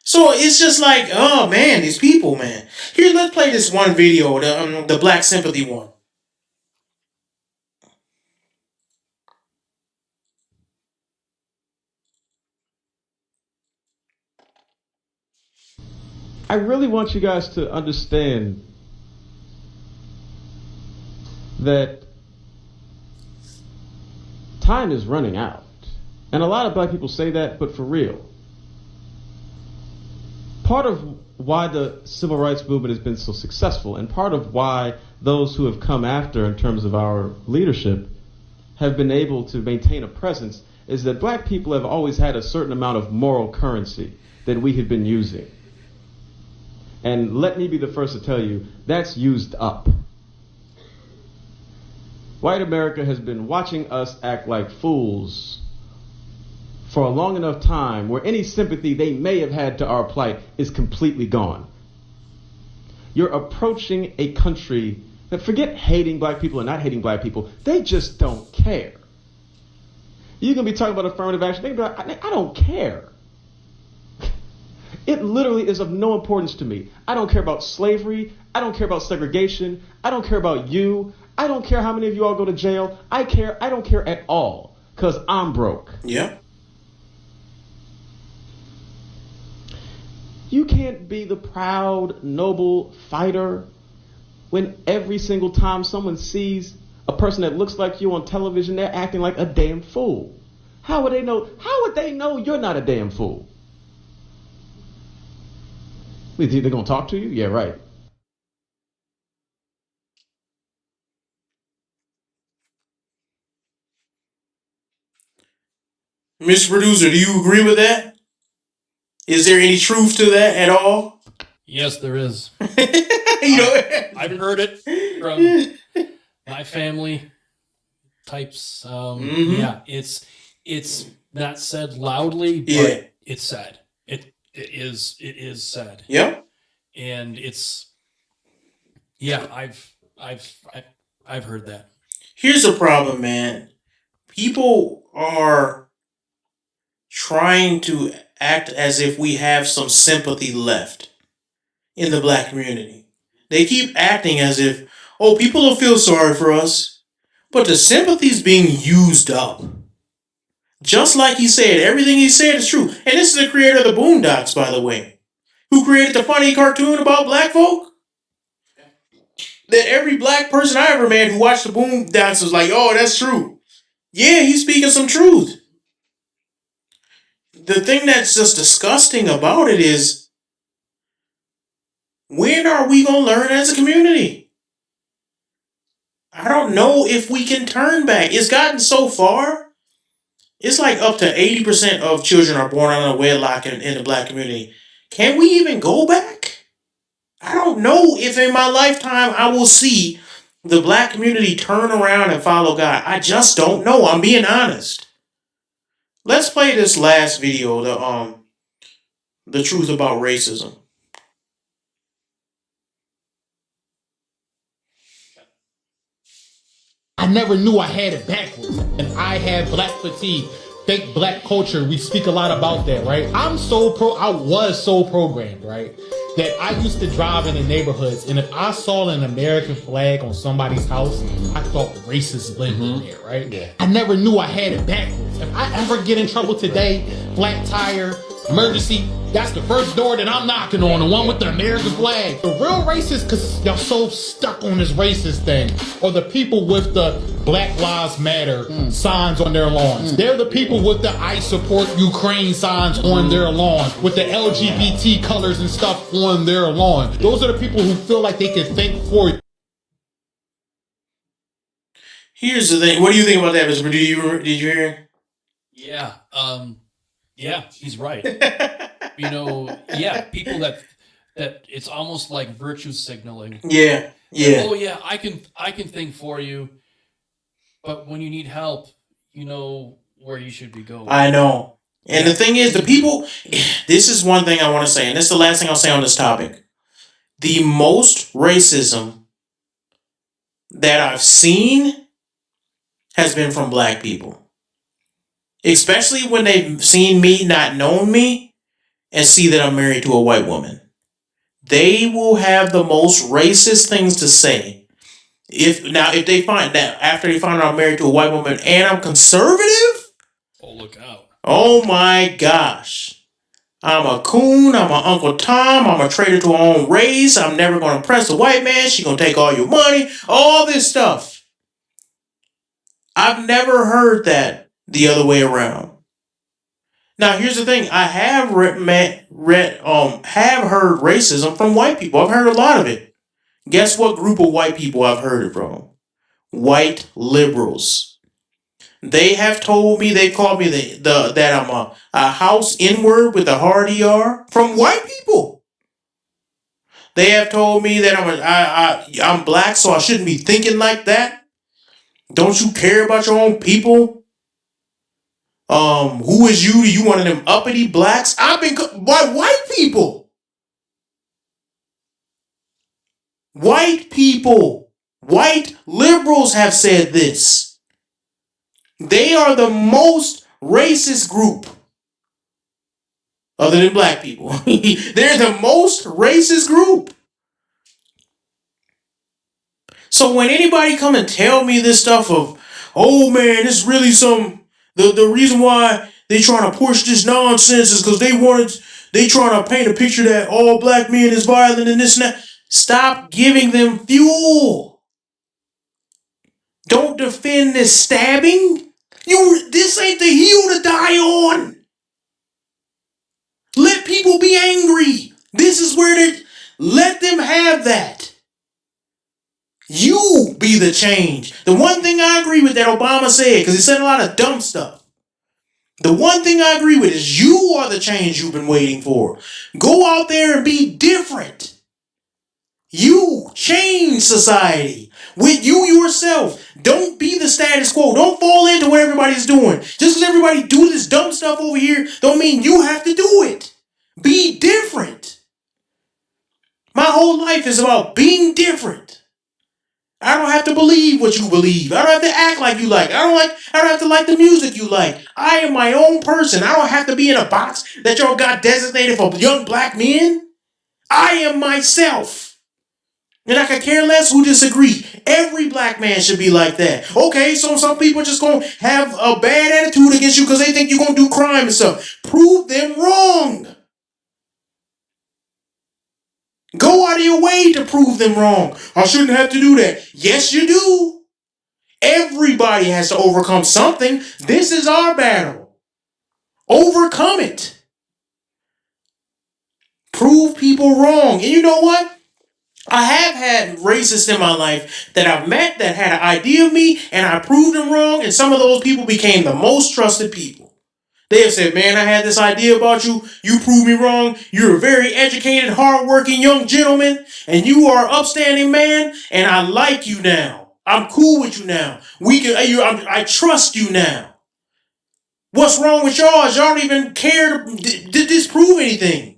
So it's just like, oh man, these people, man. Here, let's play this one video, the Black Sympathy one. I really want you guys to understand that time is running out. And a lot of black people say that, but for real. Part of why the civil rights movement has been so successful, and part of why those who have come after in terms of our leadership have been able to maintain a presence, is that black people have always had a certain amount of moral currency that we have been using. And let me be the first to tell you, that's used up. White America has been watching us act like fools for a long enough time where any sympathy they may have had to our plight is completely gone. You're approaching a country that, forget hating black people or not hating black people, they just don't care. You're going to be talking about affirmative action, they're going to be like, I don't care. It literally is of no importance to me. I don't care about slavery. I don't care about segregation. I don't care about you. I don't care how many of you all go to jail. I don't care at all, because I'm broke. Yeah. You can't be the proud, noble fighter when every single time someone sees a person that looks like you on television, they're acting like a damn fool. How would they know? How would they know you're not a damn fool? They're going to talk to you? Yeah, right. Mr. Producer, do you agree with that? Is there any truth to that at all? Yes, there is. You know, I've heard it from my family types. Yeah, it's not said loudly, but it's said. It is said. Yep. And it's I've heard that. Here's the problem, man. People are trying to act as if we have some sympathy left in the black community. They keep acting as if, oh, people will feel sorry for us. But the sympathy's being used up. Just like he said, everything he said is true. And this is the creator of the Boondocks, by the way, who created the funny cartoon about black folk. That every black person I ever met who watched the Boondocks was like, oh, that's true. Yeah, he's speaking some truth. The thing that's just disgusting about it is, when are we going to learn as a community? I don't know if we can turn back. It's gotten so far. It's like up to 80% of children are born out of wedlock in the black community. Can we even go back? I don't know if in my lifetime I will see the black community turn around and follow God. I just don't know. I'm being honest. Let's play this last video, the truth about racism. I never knew I had it backwards. And I had black fatigue. Fake black culture. We speak a lot about that, right? I was so programmed, right? That I used to drive in the neighborhoods, and if I saw an American flag on somebody's house, I thought racists lived in there, right? Yeah. I never knew I had it backwards. If I ever get in trouble today, flat tire, emergency, that's the first door that I'm knocking on, the one with the American flag. The real racists, because y'all so stuck on this racist thing, or the people with the Black Lives Matter signs on their lawns. They're the people with the I support Ukraine signs on their lawn, with the LGBT colors and stuff on their lawn. Those are the people who feel like they can think for you. Here's the thing. What do you think about that, Mr. Did you hear? Yeah. Yeah, he's right. People that it's almost like virtue signaling. Yeah. Oh yeah, I can think for you, but when you need help, you know where you should be going. I know. And the thing is, the people, this is one thing I want to say, and this is the last thing I'll say on this topic. The most racism that I've seen has been from black people. Especially when they've seen me, not known me, and see that I'm married to a white woman. They will have the most racist things to say. If they find that after they find out I'm married to a white woman and I'm conservative, oh, look out. Oh my gosh. I'm a coon, I'm an Uncle Tom, I'm a traitor to our own race, I'm never going to impress a white man, she's going to take all your money, all this stuff. I've never heard that the other way around. Now, here's the thing. I have heard racism from white people. I've heard a lot of it. Guess what group of white people I've heard it from? White liberals. They have told me, they called me that I'm a house N-word with a hard ER from white people. They have told me that I'm black, so I shouldn't be thinking like that. Don't you care about your own people? Who is you? You one of them uppity blacks? I've been by white people. White people. White liberals have said this. They are the most racist group. Other than black people. They're the most racist group. So when anybody come and tell me this stuff of, oh man, it's really the reason why they trying to push this nonsense is because they trying to paint a picture that all black men is violent and this and that. Stop giving them fuel. Don't defend this stabbing. This ain't the hill to die on. Let people be angry. This is where let them have that. You be the change. The one thing I agree with that Obama said, because he said a lot of dumb stuff. The one thing I agree with is you are the change you've been waiting for. Go out there and be different. You change society. with you yourself. Don't be the status quo. Don't fall into what everybody's doing. Just because everybody do this dumb stuff over here don't mean you have to do it. Be different. My whole life is about being different. I don't have to believe what you believe. I don't have to act like you like. I don't have to like the music you like. I am my own person. I don't have to be in a box that y'all got designated for young black men. I am myself. And I could care less who disagree. Every black man should be like that. Okay, so some people just gonna have a bad attitude against you because they think you're gonna do crime and stuff. Prove them wrong. Go out of your way to prove them wrong. I shouldn't have to do that. Yes, you do. Everybody has to overcome something. This is our battle. Overcome it. Prove people wrong. And you know what? I have had racists in my life that I've met that had an idea of me and I proved them wrong, and some of those people became the most trusted people. They have said, man, I had this idea about you. You proved me wrong. You're a very educated, hardworking young gentleman, and you are an upstanding man, and I like you now. I'm cool with you now. I trust you now. What's wrong with y'all is y'all don't even care to disprove anything.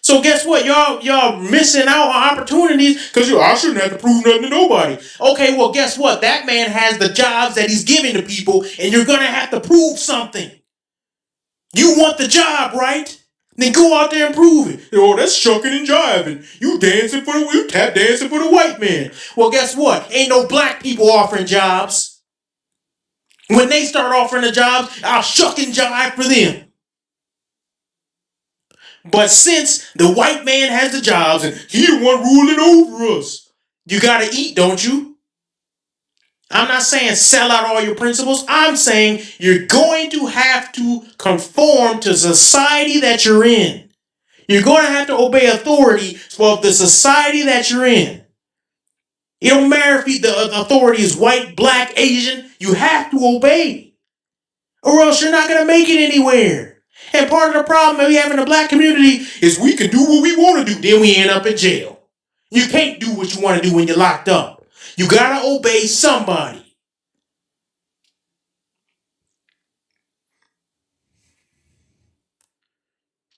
So guess what? Y'all missing out on opportunities because I shouldn't have to prove nothing to nobody. Okay, well, guess what? That man has the jobs that he's giving to people, and you're going to have to prove something. You want the job, right? Then go out there and prove it. Oh, that's shucking and jiving. You tap dancing for the white man. Well, guess what? Ain't no black people offering jobs. When they start offering the jobs, I'll shuck and jive for them. But since the white man has the jobs and he the one ruling over us, you gotta eat, don't you? I'm not saying sell out all your principles. I'm saying you're going to have to conform to society that you're in. You're going to have to obey authority for the society that you're in. It don't matter if the authority is white, black, Asian. You have to obey, or else you're not going to make it anywhere. And part of the problem that we have in the black community is we can do what we want to do. Then we end up in jail. You can't do what you want to do when you're locked up. You got to obey somebody.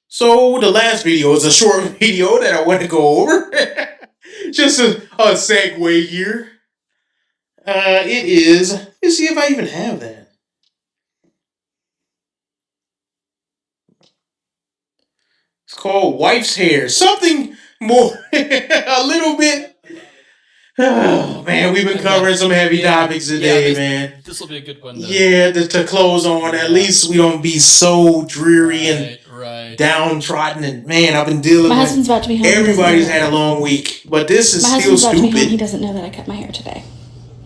So the last video is a short video that I want to go over. Just a segue here. It is, let's see if I even have that. It's called Wife's Hair. Something more, a little bit. Oh, man, we've been covering some heavy topics today, man. This will be a good one. To close on. At least we don't be so dreary and downtrodden. And, man, I've been dealing My husband's about to be home. Everybody's had a long week. But this is still stupid. He doesn't know that I cut my hair today.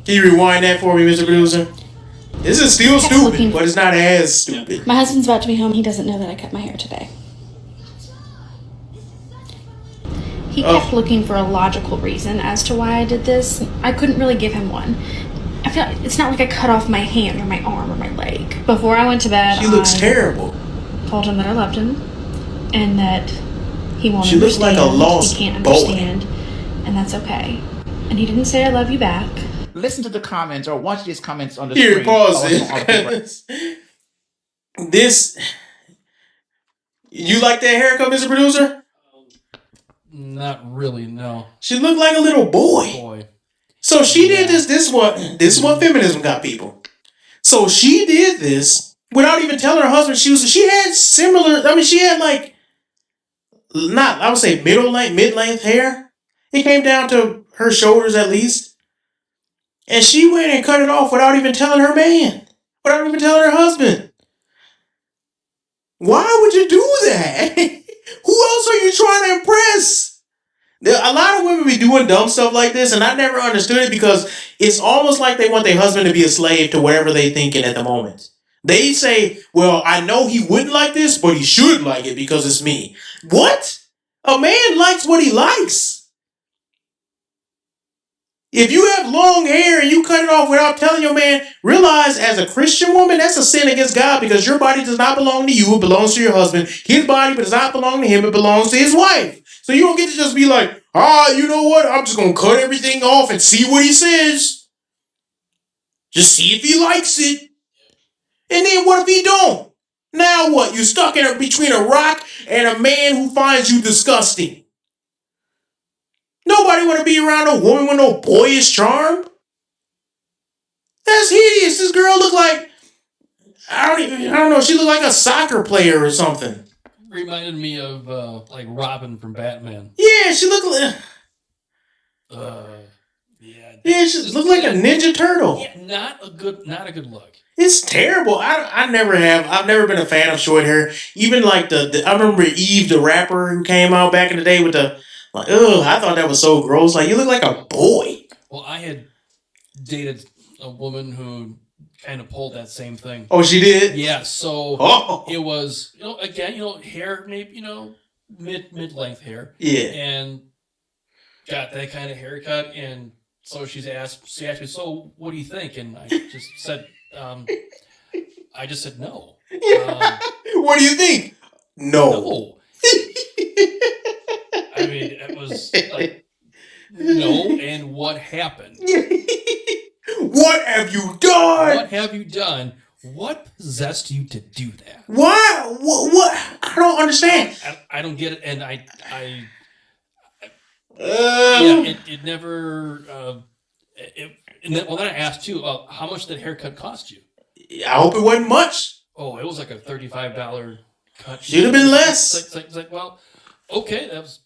Can you rewind that for me, Mr. Producer? This is still stupid, but it's not as stupid. My husband's about to be home. He doesn't know that I cut my hair today. He kept looking for a logical reason as to why I did this. I couldn't really give him one. I feel like it's not like I cut off my hand or my arm or my leg. Before I went to bed, she looks terrible. Told him that I loved him and that he won't understand. She looks like a lost He can't understand, and that's okay. And he didn't say I love you back. Listen to the comments or watch these comments on the screen. Here, pause it. This, you like that haircut, Mr. Producer? Not really, no. She looked like a little boy. So she did this. This is what feminism got people. So she did this without even telling her husband she had similar. I mean, she had like not, I would say mid-length hair. It came down to her shoulders at least. And she went and cut it off without even telling her man. Without even telling her husband. Why would you do that? Who else are you trying to impress? A lot of women be doing dumb stuff like this, and I never understood it because it's almost like they want their husband to be a slave to whatever they thinking at the moment. They say, well, I know he wouldn't like this, but he should like it because it's me. What? A man likes what he likes. If you have long hair and you cut it off without telling your man, realize as a Christian woman, that's a sin against God because your body does not belong to you. It belongs to your husband. His body does not belong to him. It belongs to his wife. So you don't get to just be like, you know what? I'm just going to cut everything off and see what he says. Just see if he likes it. And then what if he don't? Now what? You stuck in between a rock and a man who finds you disgusting. Nobody want to be around a woman with no boyish charm. That's hideous. This girl look like, I don't know, she looked like a soccer player or something. Reminded me of like Robin from Batman. Yeah, she looked like she looked like a Ninja Turtle. Yeah, not a good look. It's terrible. I've never been a fan of short hair. Even like I remember Eve, the rapper who came out back in the day with the I thought that was so gross. Like, you look like a boy. Well, I had dated a woman who kind of pulled that same thing. Oh, she did? Yeah, so it was, hair, maybe, mid-length hair. Yeah. And got that kind of haircut, and so she asked me, so what do you think? And I just said, no. What do you think? No. I mean, it was like, no, and what happened? What have you done? What have you done? What possessed you to do that? What? I don't understand. I don't get it, and it never. And then I asked too, how much did haircut cost you? I hope it wasn't much. Oh, it was like a $35 cut. Should have been less. It's like, well, okay, that was,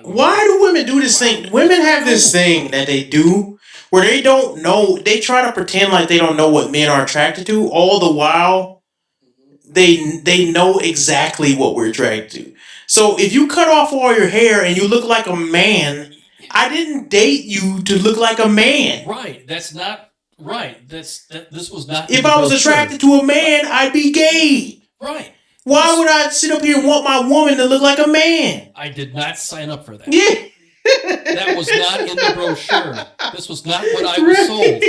why do women do this thing? Women have this thing that they do where they don't know. They try to pretend like they don't know what men are attracted to. All the while, they know exactly what we're attracted to. So if you cut off all your hair and you look like a man, I didn't date you to look like a man. Right. That's not right. This was not. If I was attracted to a man, I'd be gay. Right. Why would I sit up here and want my woman to look like a man? I did not sign up for that. Yeah. That was not in the brochure. This was not what I was sold.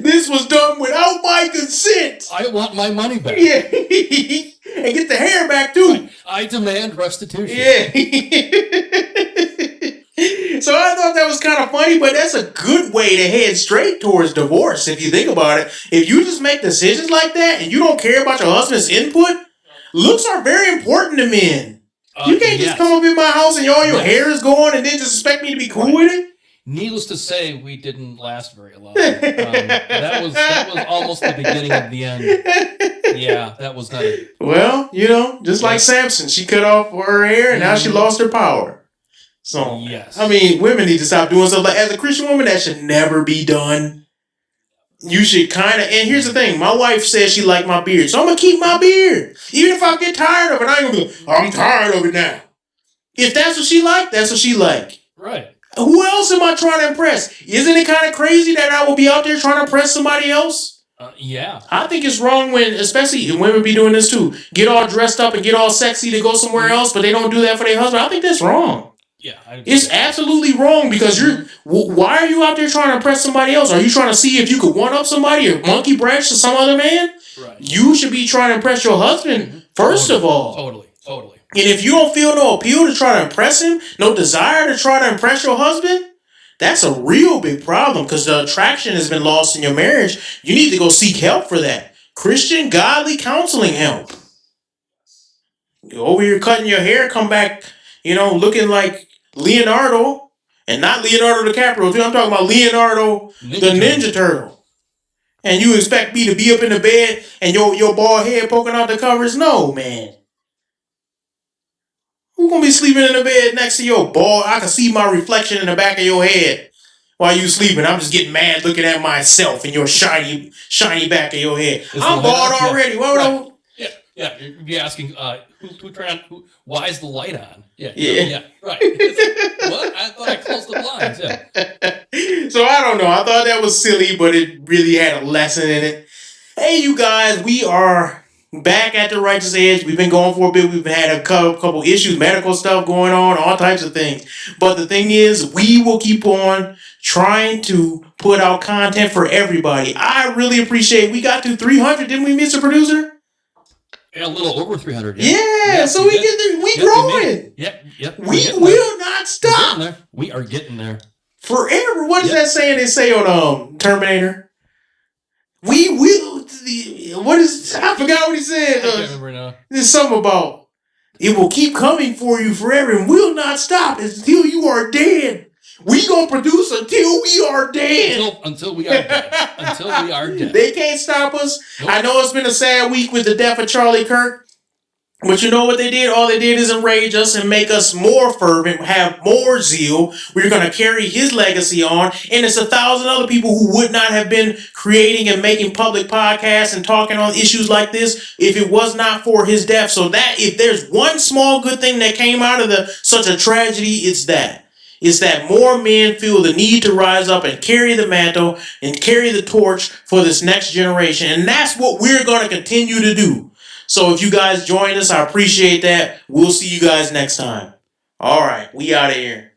This was done without my consent. I want my money back. Yeah. And get the hair back too. I demand restitution. Yeah. So I thought that was kind of funny, but that's a good way to head straight towards divorce if you think about it. If you just make decisions like that and you don't care about your husband's input, looks are very important to men. You can't just come up in my house and all your hair is gone and then just expect me to be cool with it. Needless to say, we didn't last very long. That was almost the beginning of the end. Yeah, that was not it. Well, just like Samson, she cut off her hair and now she lost her power. So, yes. I mean, women need to stop doing stuff like, as a Christian woman, that should never be done. You should kind of, and here's the thing, my wife says she liked my beard, so I'm going to keep my beard. Even if I get tired of it, I ain't going to be like, I'm tired of it now. If that's what she liked, that's what she liked. Right. Who else am I trying to impress? Isn't it kind of crazy that I will be out there trying to impress somebody else? Yeah. I think it's wrong when, especially women be doing this too, get all dressed up and get all sexy to go somewhere else, but they don't do that for their husband. I think that's wrong. Yeah, it's absolutely wrong because why are you out there trying to impress somebody else? Are you trying to see if you could one up somebody or monkey branch to some other man? Right. You should be trying to impress your husband first of all. Totally. And if you don't feel no appeal to try to impress him, no desire to try to impress your husband, that's a real big problem because the attraction has been lost in your marriage. You need to go seek help for that. Christian, godly counseling help. You're over here cutting your hair, come back, looking like Leonardo, and not Leonardo DiCaprio. I'm talking about Leonardo, the Ninja Turtle. And you expect me to be up in the bed and your bald head poking out the covers? No, man. Who's gonna be sleeping in the bed next to your bald? I can see my reflection in the back of your head while you sleeping. I'm just getting mad looking at myself in your shiny back of your head. I'm bald already. Why would I? Yeah, you'd be asking, why is the light on? Yeah, right. What? I thought I closed the blinds. Yeah. So I don't know. I thought that was silly, but it really had a lesson in it. Hey, you guys, we are back at the Righteous Edge. We've been going for a bit. We've had a couple issues, medical stuff going on, all types of things. But the thing is, we will keep on trying to put out content for everybody. I really appreciate we got to 300, didn't we, Mr. Producer? Yeah, a little over 300. Yeah, so we we growing. Yep. We will not stop. We are getting there. Forever. What is that saying they say on Terminator? We will. What is? I forgot what he said. I can't remember now. There's something about it will keep coming for you forever and will not stop until you are dead. We gonna produce until we are dead. Until we are dead. Until we are dead. They can't stop us. Nope. I know it's been a sad week with the death of Charlie Kirk. But you know what they did? All they did is enrage us and make us more fervent, have more zeal. We're going to carry his legacy on. And it's 1,000 other people who would not have been creating and making public podcasts and talking on issues like this if it was not for his death. So that if there's one small good thing that came out of such a tragedy, it's that. It's that more men feel the need to rise up and carry the mantle and carry the torch for this next generation. And that's what we're going to continue to do. So if you guys join us, I appreciate that. We'll see you guys next time. All right, we out of here.